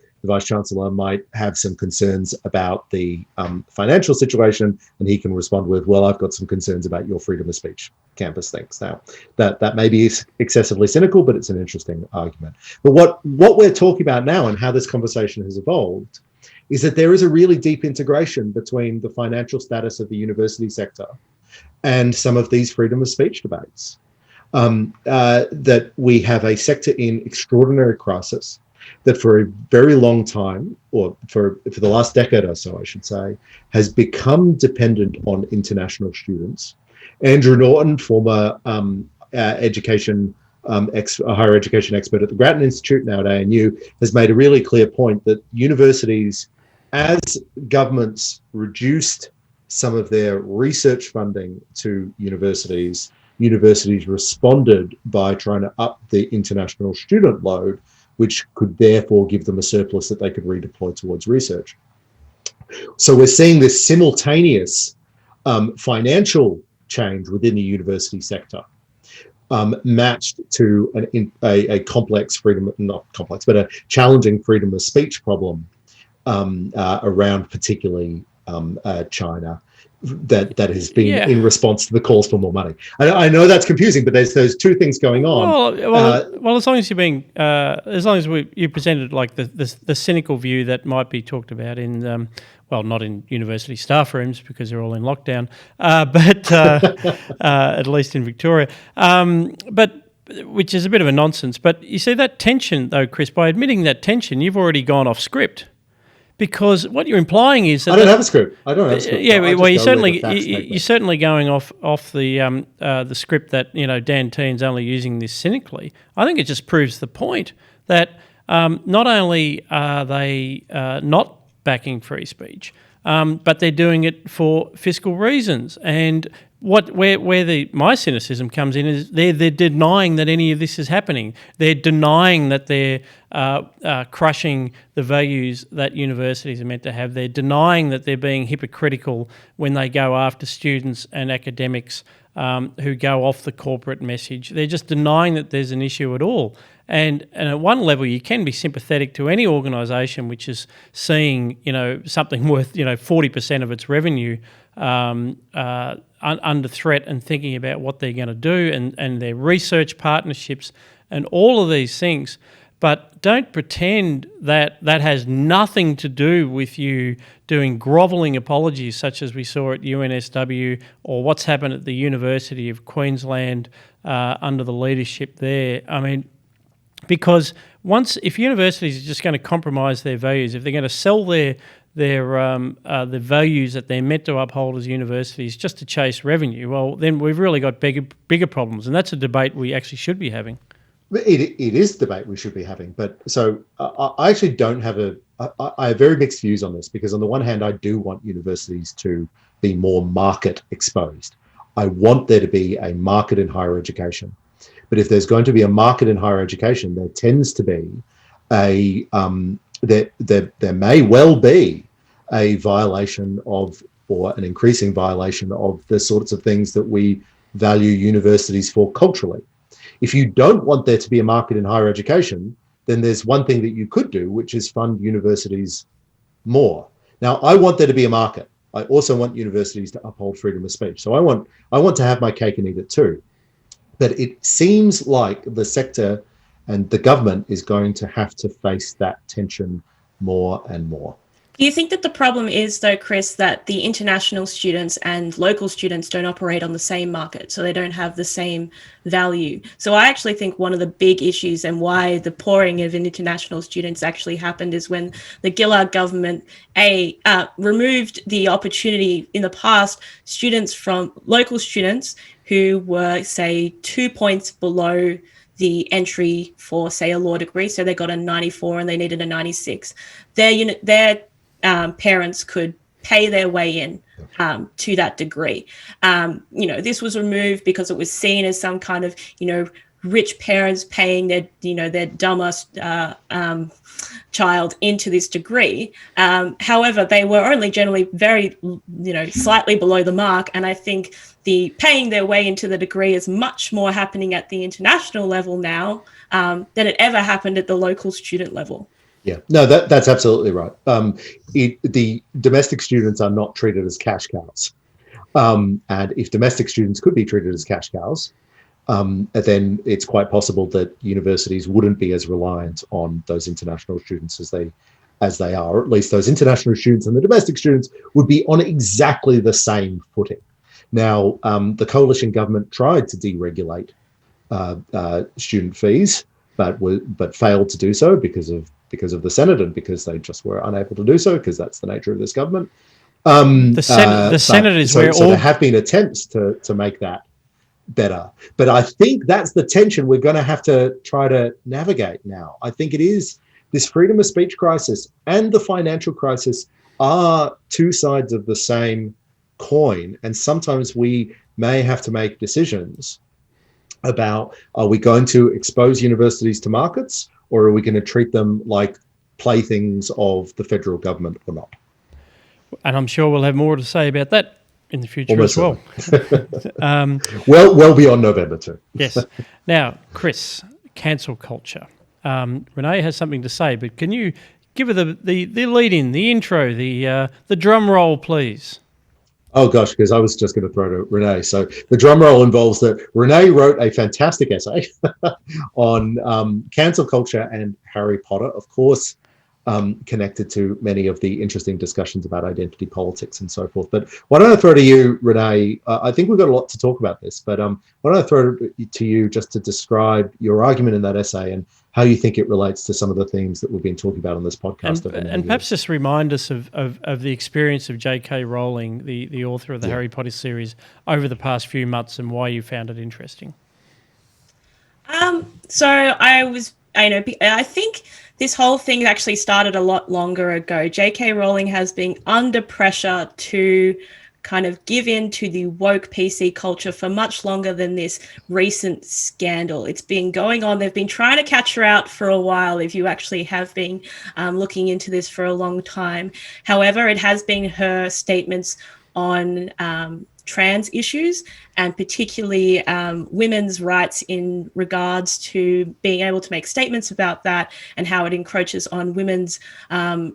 might have some concerns about the financial situation, and he can respond with, well, I've got some concerns about your freedom of speech campus things. Now, that may be excessively cynical, but it's an interesting argument. But what we're talking about now, and how this conversation has evolved, is that there is a really deep integration between the financial status of the university sector and some of these freedom of speech debates. That we have a sector in extraordinary crisis, that for a very long time, or for the last decade or so, I should say, has become dependent on international students. Andrew Norton, former higher education expert at the Grattan Institute, now at ANU, has made a really clear point that universities, as governments reduced some of their research funding to universities responded by trying to up the international student load, which could therefore give them a surplus that they could redeploy towards research. So we're seeing this simultaneous financial change within the university sector, matched to a complex but a challenging freedom of speech problem around particularly China, that has been in response to the calls for more money. I know that's confusing, but there's those two things going on. Well, as long as you presented like the cynical view that might be talked about in not in university staff rooms because they're all in lockdown, but at least in Victoria, but which is a bit of a nonsense. But you see that tension though, Chris. By admitting that tension, you've already gone off script. Because what you're implying is that I don't have a script. Yeah, well, you're certainly going off the script that Dan Tehan's only using this cynically. I think it just proves the point that not only are they not backing free speech, but they're doing it for fiscal reasons. And where my cynicism comes in is they're denying that any of this is happening. They're denying that they're crushing the values that universities are meant to have. They're denying that they're being hypocritical when they go after students and academics who go off the corporate message. They're just denying that there's an issue at all. And at one level, you can be sympathetic to any organisation which is seeing, something worth, 40% of its revenue under threat and thinking about what they're going to do and their research partnerships and all of these things. But don't pretend that that has nothing to do with you doing grovelling apologies such as we saw at UNSW or what's happened at the University of Queensland under the leadership there. I mean, because if universities are just going to compromise their values, if they're going to sell the values that they're meant to uphold as universities just to chase revenue, well, then we've really got bigger problems, and that's a debate we actually should be having. It is the debate we should be having, but so I actually don't have I have very mixed views on this, because on the one hand, I do want universities to be more market exposed. I want there to be a market in higher education. But if there's going to be a market in higher education, there tends to be there may well be a violation of, or an increasing violation of, the sorts of things that we value universities for culturally. If you don't want there to be a market in higher education, then there's one thing that you could do, which is fund universities more. Now, I want there to be a market. I also want universities to uphold freedom of speech. So I want to have my cake and eat it too. But it seems like the sector and the government is going to have to face that tension more and more. Do you think that the problem is, though, Chris, that the international students and local students don't operate on the same market, so they don't have the same value? So I actually think one of the big issues and why the pouring of international students actually happened is when the Gillard government removed the opportunity in the past, local students who were, say, 2 points below the entry for, say, a law degree, so they got a 94 and they needed a 96. Their parents could pay their way in to that degree. This was removed because it was seen as some kind of, rich parents paying their dumber child into this degree. However, they were only generally very, slightly below the mark. And I think the paying their way into the degree is much more happening at the international level now than it ever happened at the local student level. Yeah, no, that's absolutely right. The domestic students are not treated as cash cows. And if domestic students could be treated as cash cows, then it's quite possible that universities wouldn't be as reliant on those international students as they are. Or at least those international students and the domestic students would be on exactly the same footing. Now, the coalition government tried to deregulate student fees, but failed to do so because of the Senate and because they just were unable to do so, because that's the nature of this government. The Senate is where there have been attempts to make that better, but I think that's the tension we're going to have to try to navigate now. I think it is this freedom of speech crisis and the financial crisis are two sides of the same coin, and sometimes we may have to make decisions about, are we going to expose universities to markets, or are we going to treat them like playthings of the federal government or not? And I'm sure we'll have more to say about that in the future as well. Well beyond November too. Yes. Now, Chris, cancel culture. Renee has something to say, but can you give her the lead in, the intro, the drum roll, please? Oh gosh, because I was just going to throw to Renee. So the drum roll involves that Renee wrote a fantastic essay on cancel culture and Harry Potter, of course, connected to many of the interesting discussions about identity politics and so forth. But why don't I throw to you, Renee? I think we've got a lot to talk about this, but why don't I throw it to you just to describe your argument in that essay and how you think it relates to some of the themes that we've been talking about on this podcast. And perhaps just remind us of the experience of J.K. Rowling, the author of the Harry Potter series, over the past few months and why you found it interesting. So I think this whole thing actually started a lot longer ago. J.K. Rowling has been under pressure to kind of give in to the woke PC culture for much longer than this recent scandal. It's been going on. They've been trying to catch her out for a while, if you actually have been looking into this for a long time. However, it has been her statements on trans issues, and particularly women's rights in regards to being able to make statements about that, and how it encroaches on women's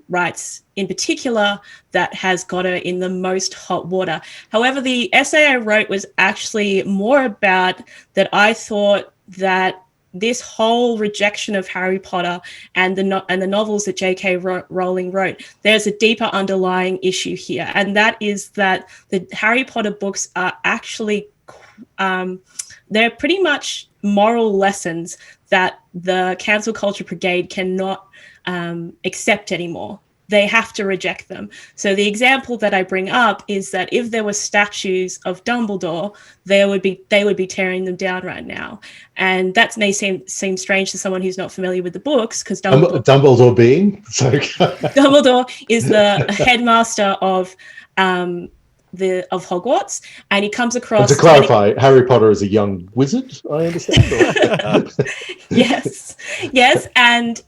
rights in particular, that has got her in the most hot water. However, the essay I wrote was actually more about that I thought that this whole rejection of Harry Potter and the novels that J.K. Rowling wrote, there's a deeper underlying issue here, and that is that the Harry Potter books are actually they're pretty much moral lessons that the cancel culture brigade cannot accept anymore. They have to reject them. So the example that I bring up is that if there were statues of Dumbledore, they would be tearing them down right now. And that may seem strange to someone who's not familiar with the books, because Dumbledore being Dumbledore is the headmaster of Hogwarts, and he comes across. But to clarify, Harry Potter is a young wizard, I understand. Yes, and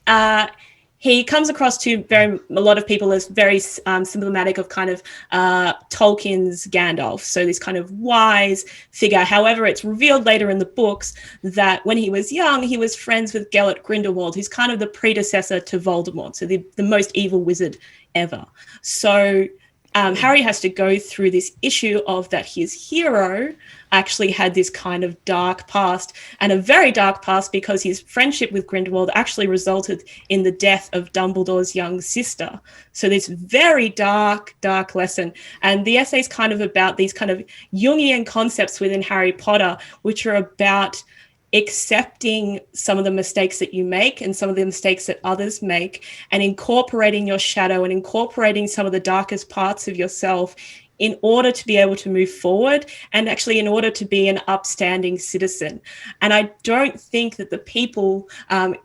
he comes across to a lot of people as very symptomatic of kind of Tolkien's Gandalf, so this kind of wise figure. However, it's revealed later in the books that when he was young, he was friends with Gellert Grindelwald, who's kind of the predecessor to Voldemort, so the most evil wizard ever. So Harry has to go through this issue of that his hero actually had this kind of dark past, and a very dark past, because his friendship with Grindelwald actually resulted in the death of Dumbledore's young sister. So this very dark lesson. And the essay is kind of about these kind of Jungian concepts within Harry Potter, which are about accepting some of the mistakes that you make and some of the mistakes that others make, and incorporating your shadow and incorporating some of the darkest parts of yourself in order to be able to move forward, and actually in order to be an upstanding citizen. And I don't think that the people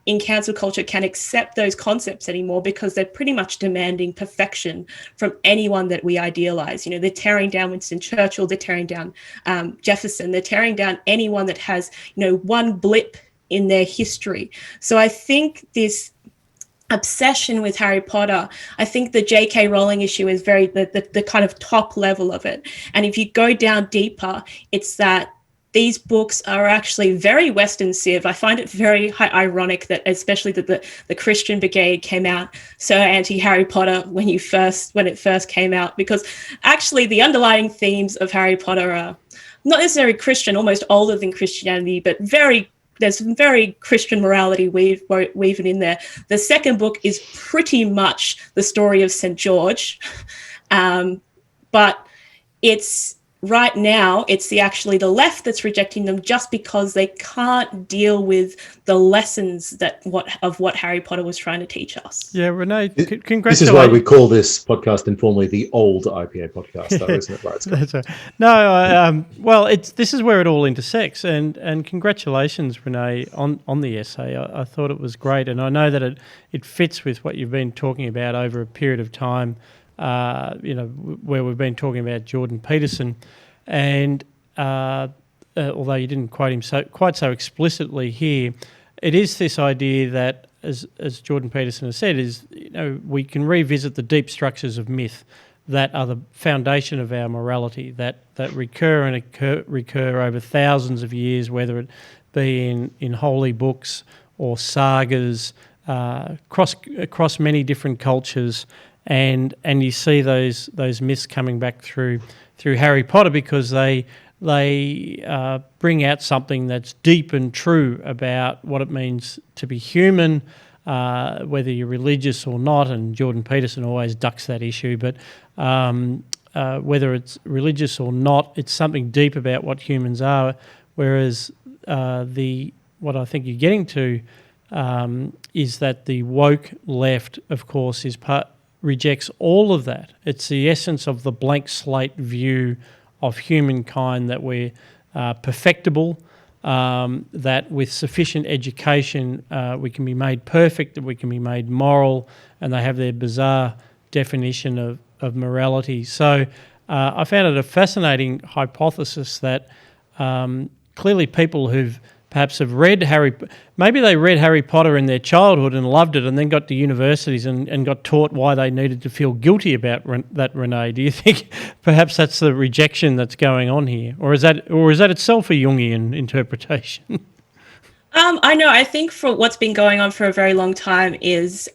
in cancel culture can accept those concepts anymore, because they're pretty much demanding perfection from anyone that we idealize. You know, they're tearing down Winston Churchill, they're tearing down Jefferson, they're tearing down anyone that has, one blip in their history. So I think this obsession with Harry Potter, I think the J.K. Rowling issue is very the kind of top level of it. And if you go down deeper, it's that these books are actually very Western Civ. I find it very ironic that, especially that the Christian Brigade came out so anti-Harry Potter when it first came out, because actually the underlying themes of Harry Potter are not necessarily Christian, almost older than Christianity, but there's some very Christian morality weaving in there. The second book is pretty much the story of St. George, but it's right now it's actually the left that's rejecting them, just because they can't deal with the lessons of what Harry Potter was trying to teach us. Yeah, Renee, congratulations. This is why we call this podcast informally the old IPA podcast, though, isn't it? Right. That's right. No, well, this is where it all intersects, and congratulations, Renee, on the essay. I thought it was great, and I know that it fits with what you've been talking about over a period of time. Where we've been talking about Jordan Peterson, and although you didn't quote him quite so explicitly here, it is this idea that, as Jordan Peterson has said, is we can revisit the deep structures of myth that are the foundation of our morality, that recur over thousands of years, whether it be in holy books or sagas, across many different cultures. And you see those myths coming back through Harry Potter, because they bring out something that's deep and true about what it means to be human, whether you're religious or not. And Jordan Peterson always ducks that issue, but whether it's religious or not, it's something deep about what humans are. Whereas what I think you're getting to is that the woke left, of course, rejects all of that. It's the essence of the blank slate view of humankind, that we're perfectible, that with sufficient education we can be made perfect, that we can be made moral, and they have their bizarre definition of morality. So I found it a fascinating hypothesis that clearly people who've perhaps have read maybe they read Harry Potter in their childhood and loved it, and then got to universities and got taught why they needed to feel guilty about that, Renee. Do you think perhaps that's the rejection that's going on here, or is that itself a Jungian interpretation? I know. I think for what's been going on for a very long time is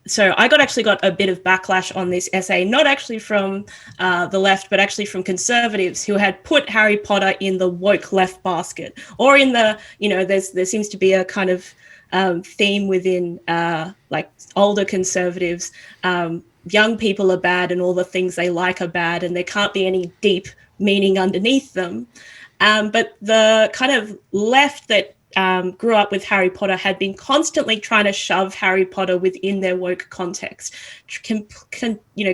so I actually got a bit of backlash on this essay, not actually from the left, but actually from conservatives who had put Harry Potter in the woke left basket, or in the, there seems to be a kind of theme within like older conservatives. Young people are bad and all the things they like are bad, and there can't be any deep meaning underneath them. But the kind of left that grew up with Harry Potter had been constantly trying to shove Harry Potter within their woke context,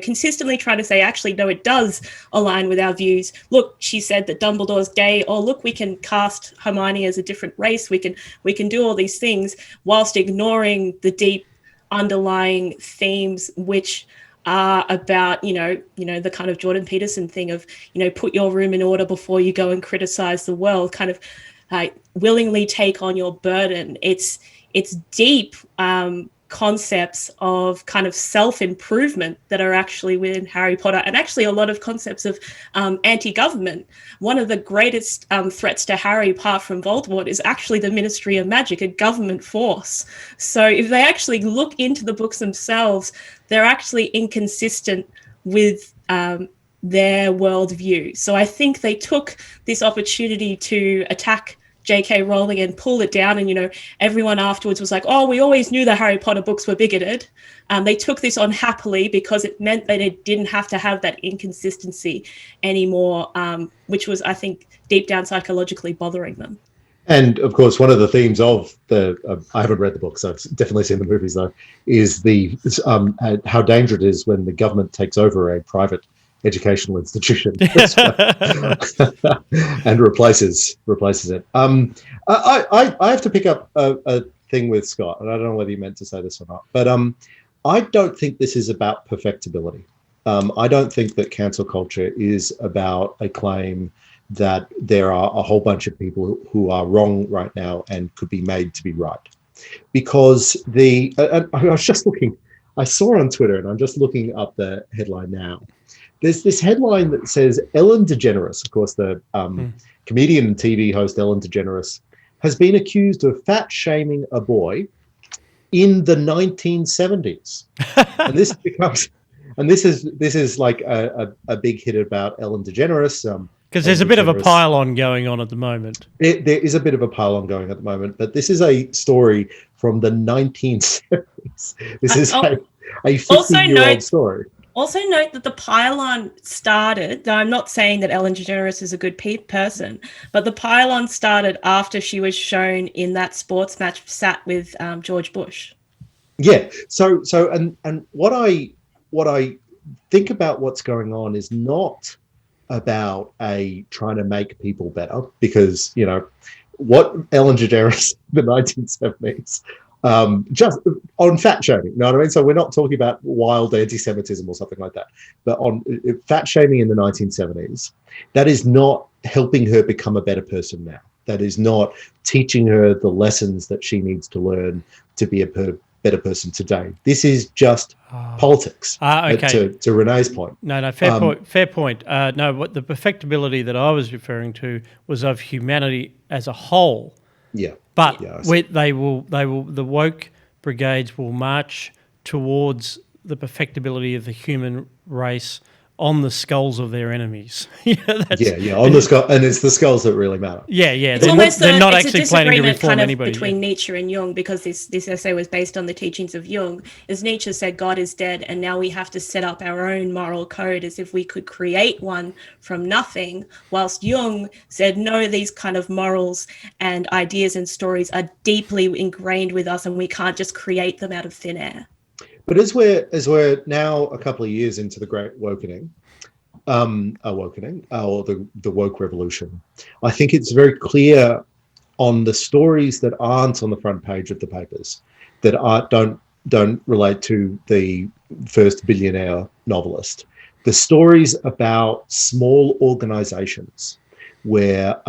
consistently trying to say, actually, no, it does align with our views. Look, she said that Dumbledore's gay, or look, we can cast Hermione as a different race. We can do all these things whilst ignoring the deep underlying themes, which are about, the kind of Jordan Peterson thing of, put your room in order before you go and criticize the world, kind of willingly take on your burden. It's deep concepts of kind of self-improvement that are actually within Harry Potter, and actually a lot of concepts of anti-government. One of the greatest threats to Harry, apart from Voldemort, is actually the Ministry of Magic, a government force. So if they actually look into the books themselves, they're actually inconsistent with their worldview. So I think they took this opportunity to attack J.K. Rowling and pull it down, and everyone afterwards was like, oh, we always knew the Harry Potter books were bigoted. They took this on happily because it meant that it didn't have to have that inconsistency anymore, which was, I think, deep down psychologically bothering them. And of course, one of the themes of I haven't read the books, I've definitely seen the movies though, is the how dangerous it is when the government takes over a private educational institution and replaces it. I have to pick up a thing with Scott, and I don't know whether you meant to say this or not, but I don't think this is about perfectibility. I don't think that cancel culture is about a claim that there are a whole bunch of people who are wrong right now and could be made to be right. Because I was just looking, I saw on Twitter, and I'm just looking up the headline now. There's this headline that says Ellen DeGeneres, of course, the comedian and TV host Ellen DeGeneres, has been accused of fat shaming a boy in the 1970s. And this becomes, and this is like a big hit about Ellen DeGeneres. Because there's a bit of a pile-on going on at the moment. There is a bit of a pile-on going at the moment, but this is a story from the 1970s. This is a 50-year-old story. Also note that the pile-on started, though I'm not saying that Ellen DeGeneres is a good person, but the pile-on started after she was shown in that sports match sat with George Bush. Yeah. So and what I think about what's going on is not about trying to make people better, because what Ellen DeGeneres in the 1970s. Just on fat shaming, you know what I mean? So we're not talking about wild anti-Semitism or something like that, but on fat shaming in the 1970s, that is not helping her become a better person now. That is not teaching her the lessons that she needs to learn to be a better person today. This is just politics. Okay. To Renee's point. No, fair point. No, what the perfectibility that I was referring to was of humanity as a whole. Yeah. But the woke brigades will march towards the perfectibility of the human race on the skulls of their enemies. On the skull, and it's the skulls that really matter. Yeah. They're not actually planning to reform kind of anybody. Between Nietzsche and Jung, because this essay was based on the teachings of Jung. As Nietzsche said, God is dead, and now we have to set up our own moral code as if we could create one from nothing, whilst Jung said, no, these kind of morals and ideas and stories are deeply ingrained with us, and we can't just create them out of thin air. But as we're now a couple of years into the Great Awakening, or the woke revolution, I think it's very clear on the stories that aren't on the front page of the papers, that don't relate to the first billionaire novelist. The stories about small organizations where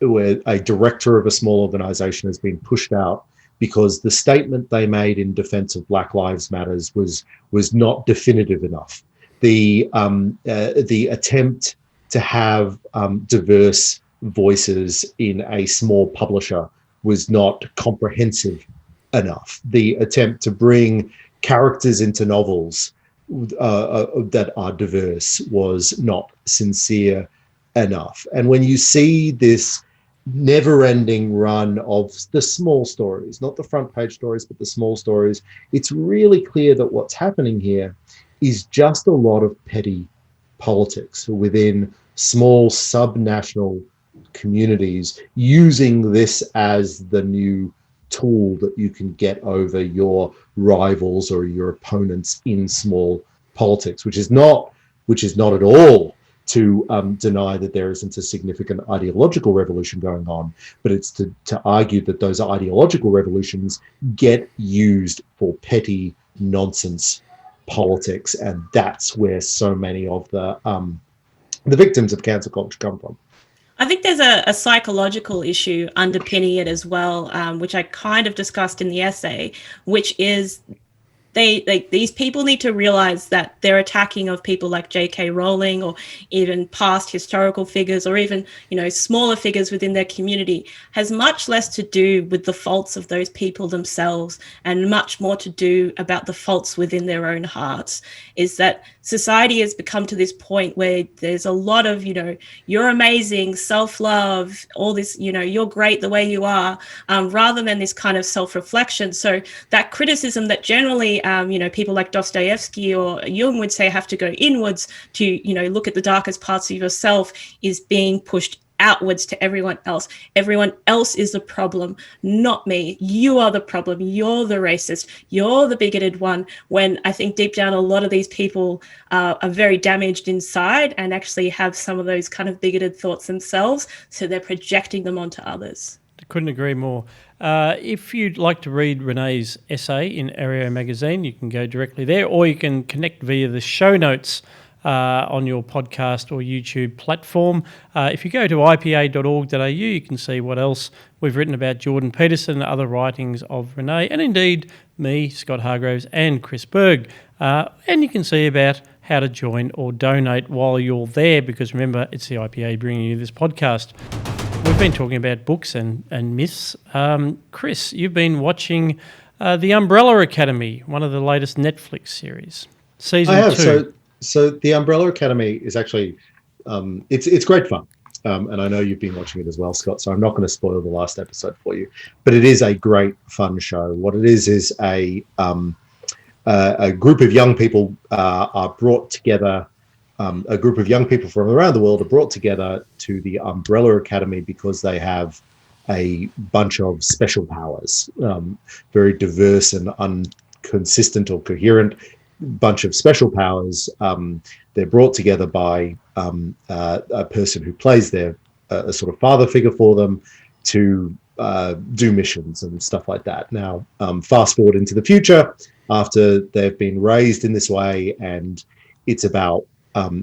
where a director of a small organization has been pushed out because the statement they made in defense of Black Lives Matters was not definitive enough. The attempt to have diverse voices in a small publisher was not comprehensive enough. The attempt to bring characters into novels that are diverse was not sincere enough. And when you see this never-ending run of the small stories, not the front page stories, but the small stories, it's really clear that what's happening here is just a lot of petty politics within small subnational communities, using this as the new tool that you can get over your rivals or your opponents in small politics, which is not at all to deny that there isn't a significant ideological revolution going on, but it's to argue that those ideological revolutions get used for petty nonsense politics, and that's where so many of the victims of cancel culture come from. I think there's a psychological issue underpinning it as well, which I kind of discussed in the essay, which is these people need to realize that their attacking of people like J.K. Rowling, or even past historical figures, or even, smaller figures within their community, has much less to do with the faults of those people themselves and much more to do about the faults within their own hearts. Is that society has become to this point where there's a lot of, you're amazing, self-love, all this, you're great the way you are, rather than this kind of self-reflection. So that criticism that generally people like Dostoevsky or Jung would say have to go inwards to, look at the darkest parts of yourself, is being pushed outwards to everyone else. Everyone else is the problem, not me. You are the problem. You're the racist. You're the bigoted one. When I think deep down, a lot of these people are very damaged inside and actually have some of those kind of bigoted thoughts themselves. So they're projecting them onto others. Couldn't agree more. If you'd like to read Renee's essay in Aereo magazine, you can go directly there, or you can connect via the show notes on your podcast or YouTube platform. If you go to ipa.org.au, you can see what else we've written about Jordan Peterson, other writings of Renee, and indeed me, Scott Hargroves, and Chris Berg. And you can see about how to join or donate while you're there, because remember, it's the IPA bringing you this podcast. We've been talking about books and myths. Chris, you've been watching The Umbrella Academy, one of the latest Netflix series. Season 2. I have. So The Umbrella Academy is actually, it's great fun. And I know you've been watching it as well, Scott, so I'm not going to spoil the last episode for you. But it is a great fun show. What it is a group of young people are brought together. A group of young people from around the world are brought together to the Umbrella Academy because they have a bunch of special powers, very diverse and inconsistent or coherent bunch of special powers. They're brought together by a person who plays their a sort of father figure for them to do missions and stuff like that. Now, fast forward into the future after they've been raised in this way, and it's about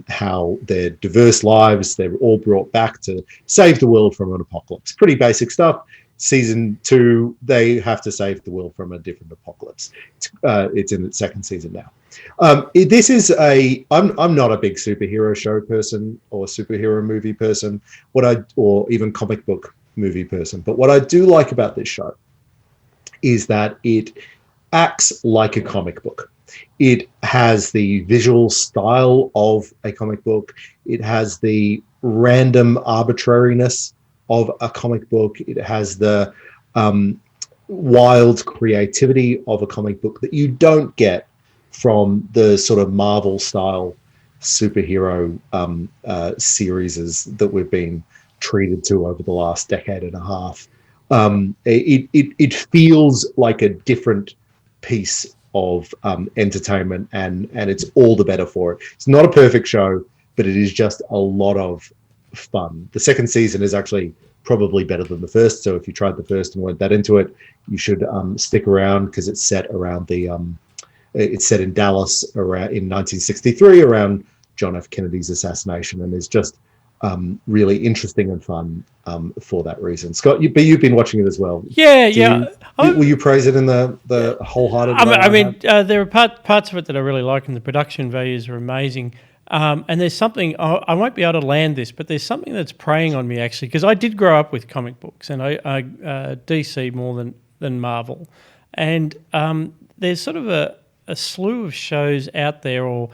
how their diverse lives, they're all brought back to save the world from an apocalypse. Pretty basic stuff. Season 2, they have to save the world from a different apocalypse. It's in its second season now. I'm not a big superhero show person or superhero movie person, or even comic book movie person. But what I do like about this show is that it acts like a comic book. It has the visual style of a comic book. It has the random arbitrariness of a comic book. It has the wild creativity of a comic book that you don't get from the sort of Marvel style superhero series that we've been treated to over the last decade and a half. It feels like a different piece of entertainment, and it's all the better for it. It's not a perfect show, but it is just a lot of fun. The second season is actually probably better than the first, so if you tried the first and weren't that into it, you should stick around, because it's set around it's set in Dallas in 1963 around John F. Kennedy's assassination, and there's just really interesting and fun for that reason. Scott, you've been watching it as well. Yeah. Will you praise it in the wholehearted way? I mean, there are parts of it that I really like, and the production values are amazing. And there's something, I won't be able to land this, but there's something that's preying on me, actually, because I did grow up with comic books, and I DC more than Marvel. And there's sort of a slew of shows out there, or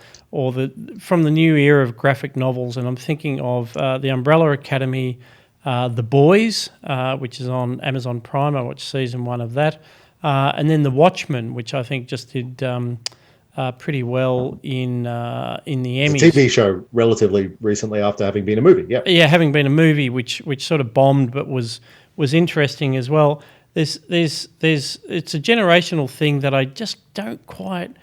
from the new era of graphic novels, and I'm thinking of The Umbrella Academy, The Boys, which is on Amazon Prime. I watched season 1 of that. And then The Watchmen, which I think just did pretty well in the Emmys. It's a TV show relatively recently after having been a movie. Yeah, having been a movie, which sort of bombed, but was interesting as well. It's a generational thing that I just don't quite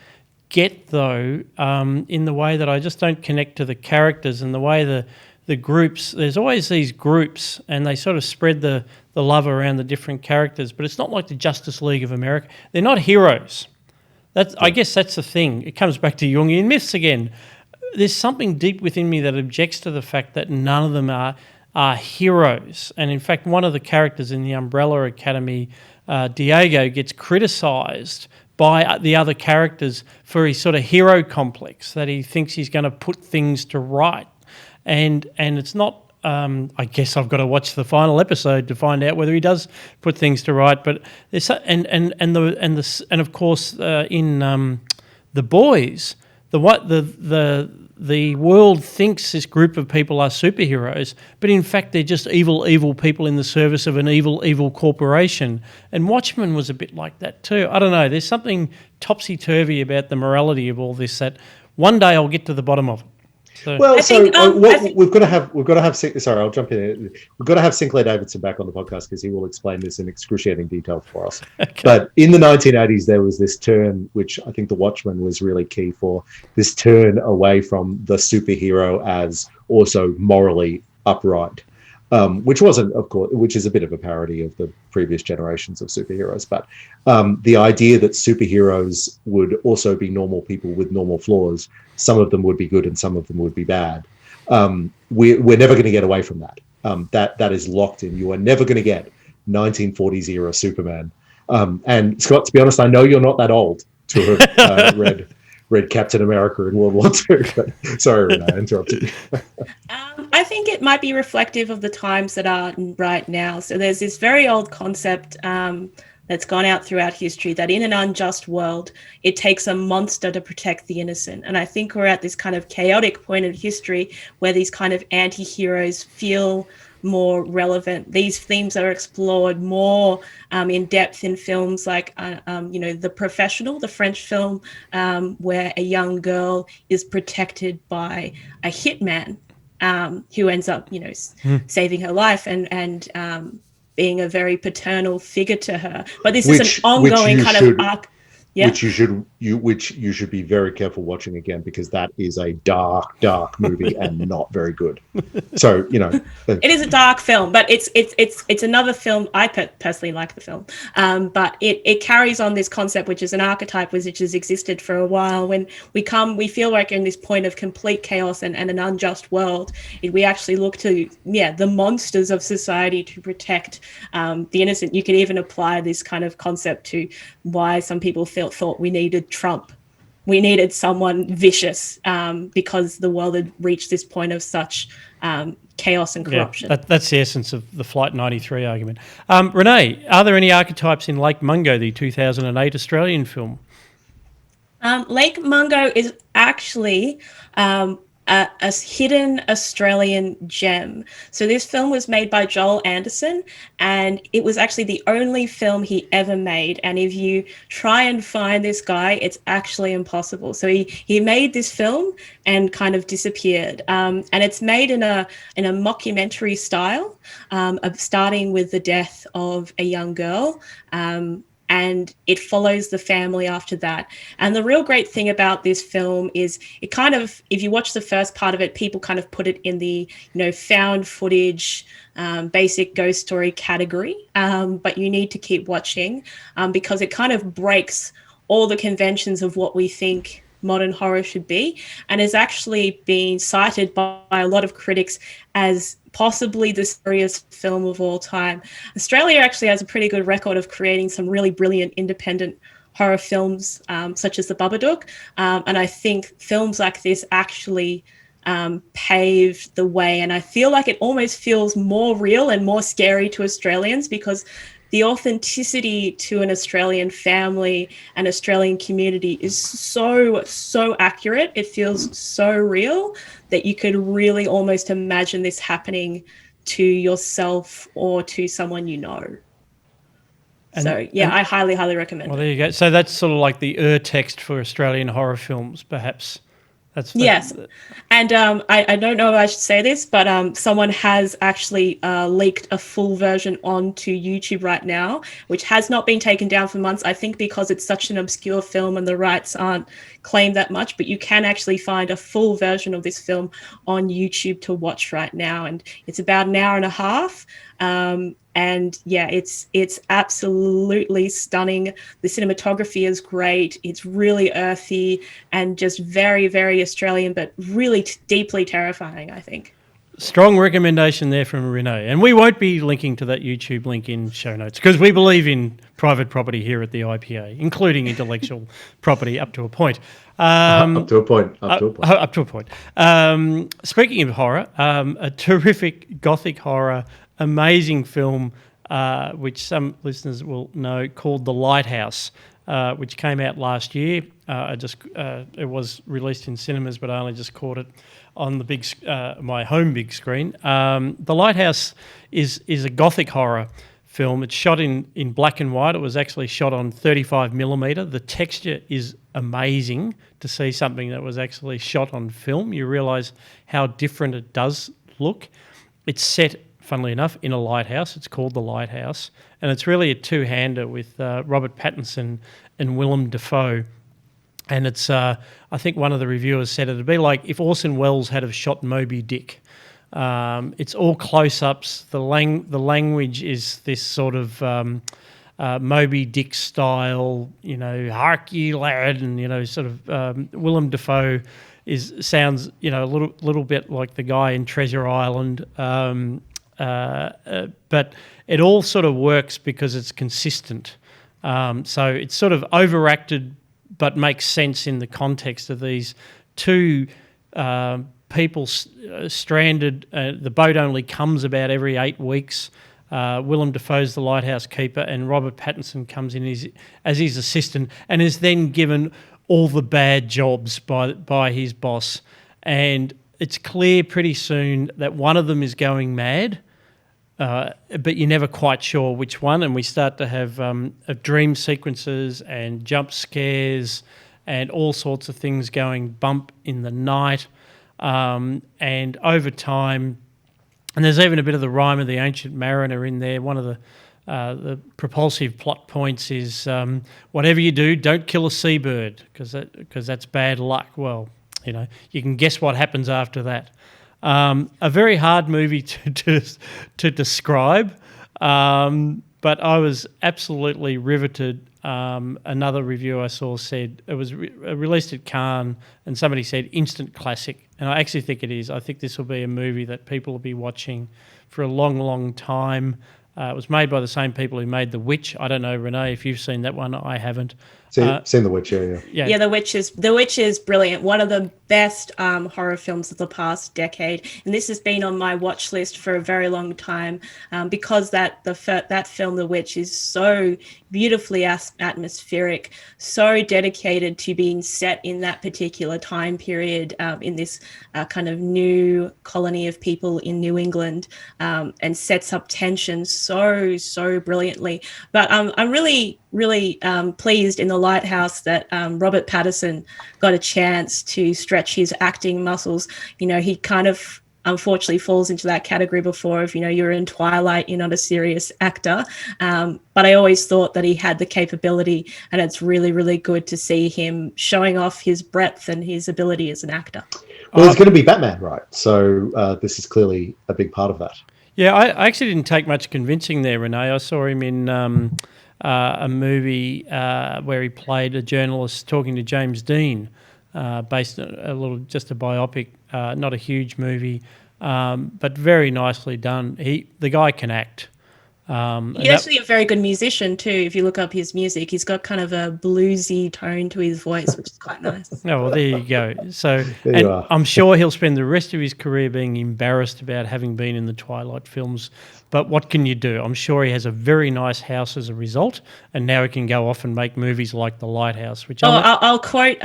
get, though, in the way that I just don't connect to the characters and the way the groups. There's always these groups, and they sort of spread the love around the different characters. But it's not like the Justice League of America. They're not heroes. I guess that's the thing. It comes back to Jungian myths again. There's something deep within me that objects to the fact that none of them are heroes. And in fact, one of the characters in the Umbrella Academy, Diego, gets criticised by the other characters for his sort of hero complex, that he thinks he's going to put things to right. And it's not. I guess I've got to watch the final episode to find out whether he does put things to right. But there's and of course in The Boys, the world thinks this group of people are superheroes, but in fact they're just evil people in the service of an evil corporation. And Watchmen was a bit like that too. I don't know. There's something topsy-turvy about the morality of all this that one day I'll get to the bottom of it. So. Well, we've got to have. Sorry, I'll jump in. We've got to have Sinclair Davidson back on the podcast because he will explain this in excruciating detail for us. Okay. But in the 1980s, there was this turn, which I think The Watchmen was really key for. This turn away from the superhero as also morally upright, which wasn't, of course, which is a bit of a parody of the previous generations of superheroes. But the idea that superheroes would also be normal people with normal flaws. Some of them would be good and some of them would be bad. We're never going to get away from that. That is locked in. You are never going to get 1940s era Superman. And Scott, to be honest, I know you're not that old to have read Captain America in World War II. But sorry, Renee, I interrupted you. I think it might be reflective of the times that are right now. So there's this very old concept that's gone out throughout history that in an unjust world, it takes a monster to protect the innocent. And I think we're at this kind of chaotic point in history where these kind of anti-heroes feel more relevant. These themes are explored more in depth in films like, The Professional, the French film, where a young girl is protected by a hitman who ends up, saving her life and being a very paternal figure to her. But this is an ongoing kind of arc. Yeah. Which you should be very careful watching again, because that is a dark movie and not very good. So it is a dark film, but it's another film. I personally like the film, but it carries on this concept, which is an archetype which has existed for a while. When we feel like we're in this point of complete chaos and an unjust world, we actually look to the monsters of society to protect the innocent. You could even apply this kind of concept to why some people thought we needed Trump. We needed someone vicious because the world had reached this point of such chaos and corruption. Yeah, that's the essence of the Flight 93 argument. Renee, are there any archetypes in Lake Mungo, the 2008 Australian film? Lake Mungo is actually a hidden Australian gem. So this film was made by Joel Anderson, and it was actually the only film he ever made. And if you try and find this guy, it's actually impossible. So he made this film and kind of disappeared. And it's made in a mockumentary style, of starting with the death of a young girl. And it follows the family after that. And the real great thing about this film is it kind of, if you watch the first part of it, people kind of put it in the, found footage, basic ghost story category. But you need to keep watching because it kind of breaks all the conventions of what we think modern horror should be, and is actually being cited by a lot of critics as possibly the scariest film of all time. Australia actually has a pretty good record of creating some really brilliant independent horror films, such as The Babadook, and I think films like this actually paved the way, and I feel like it almost feels more real and more scary to Australians because the authenticity to an Australian family and Australian community is so accurate. It feels so real that you could really almost imagine this happening to yourself or to someone you know. I highly recommend well, it. there you go. So that's sort of like the text for Australian horror films, perhaps. Yes. And I don't know if I should say this, but someone has actually leaked a full version onto YouTube right now, which has not been taken down for months, I think because it's such an obscure film and the rights aren't claimed that much, but you can actually find a full version of this film on YouTube to watch right now. And it's about an hour and a half. And yeah, it's absolutely stunning. The cinematography is great. It's really earthy and just very, very Australian, but really deeply terrifying, I think. Strong recommendation there from Renee. And we won't be linking to that YouTube link in show notes because we believe in private property here at the IPA, including intellectual property up to a point. Up to a point. Up to a point. Speaking of horror, a terrific gothic horror, amazing film, which some listeners will know, called The Lighthouse, which came out last year. It was released in cinemas, but I only just caught it on the my home big screen. The Lighthouse is a gothic horror film. It's shot in black and white. It was actually shot on 35mm. The texture is amazing to see something that was actually shot on film. You realise how different it does look. It's set, funnily enough, in a lighthouse. It's called The Lighthouse, and it's really a two-hander with Robert Pattinson and Willem Dafoe. And it's, I think one of the reviewers said it'd be like if Orson Welles had have shot Moby Dick. It's all close-ups. The language is this sort of Moby Dick style, hark ye lad, and sort of Willem Dafoe sounds a little bit like the guy in Treasure Island. But it all sort of works because it's consistent. So it's sort of overacted but makes sense in the context of these two people stranded. The boat only comes about every 8 weeks. Willem Dafoe's the lighthouse keeper and Robert Pattinson comes in as his assistant and is then given all the bad jobs by his boss. And it's clear pretty soon that one of them is going mad, but you're never quite sure which one, and we start to have dream sequences and jump scares and all sorts of things going bump in the night, and over time, and there's even a bit of the Rime of the Ancient Mariner in there. One of the propulsive plot points is whatever you do, don't kill a seabird because that's bad luck. Well, you can guess what happens after that. A very hard movie to describe, but I was absolutely riveted. Another review I saw said it was released at Cannes, and somebody said instant classic, and I actually think it is. I think this will be a movie that people will be watching for a long, long time. It was made by the same people who made The Witch. I don't know, Renee, if you've seen that one. I haven't. Seen The Witch, yeah. Yeah, The Witch is brilliant. One of the best horror films of the past decade, and this has been on my watch list for a very long time because that film, The Witch, is so beautifully atmospheric, so dedicated to being set in that particular time period in this kind of new colony of people in New England, and sets up tension so brilliantly. But I'm really pleased in The Lighthouse that Robert Pattinson got a chance to stretch his acting muscles. He kind of unfortunately falls into that category before of, you're in Twilight, you're not a serious actor. But I always thought that he had the capability, and it's really good to see him showing off his breadth and his ability as an actor. Well, he's going to be Batman, right? So this is clearly a big part of that. Yeah, I actually didn't take much convincing there, Renee. I saw him in a movie where he played a journalist talking to James Dean, based on just a biopic, not a huge movie, but very nicely done. The guy can act. He's actually a very good musician too. If you look up his music, he's got kind of a bluesy tone to his voice, which is quite nice. Oh, well, there you go. So, There you are. I'm sure he'll spend the rest of his career being embarrassed about having been in the Twilight films. But what can you do? I'm sure he has a very nice house as a result, and now he can go off and make movies like The Lighthouse, which I'll quote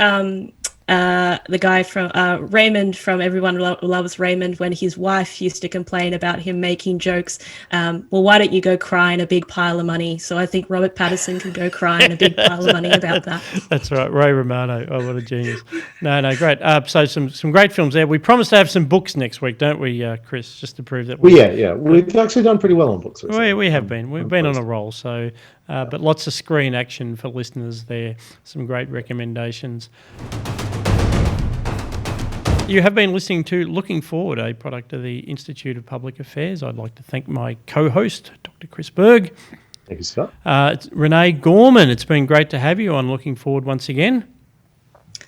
the guy from Raymond from Everyone Loves Raymond, when his wife used to complain about him making jokes. Well, why don't you go cry in a big pile of money? So I think Robert Pattinson can go cry in a big pile of money about that. That's right, Ray Romano. Oh, what a genius! No, great. So some great films there. We promised to have some books next week, don't we, Chris? Just to prove that. Yeah. We've actually done pretty well on books. We have been. We've been on a roll. So, but lots of screen action for listeners there. Some great recommendations. You have been listening to Looking Forward, a product of the Institute of Public Affairs. I'd like to thank my co-host, Dr. Chris Berg. Thank you, Scott. It's Renee Gorman. It's been great to have you on Looking Forward once again.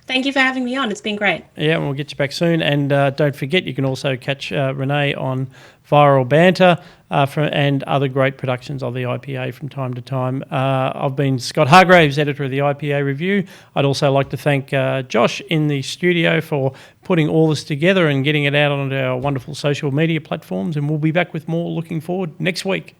Thank you for having me on. It's been great. Yeah, we'll get you back soon. And don't forget, you can also catch Renee on Viral Banter and other great productions of the IPA from time to time. I've been Scott Hargraves, editor of the IPA Review. I'd also like to thank Josh in the studio for putting all this together and getting it out onto our wonderful social media platforms. And we'll be back with more Looking Forward next week.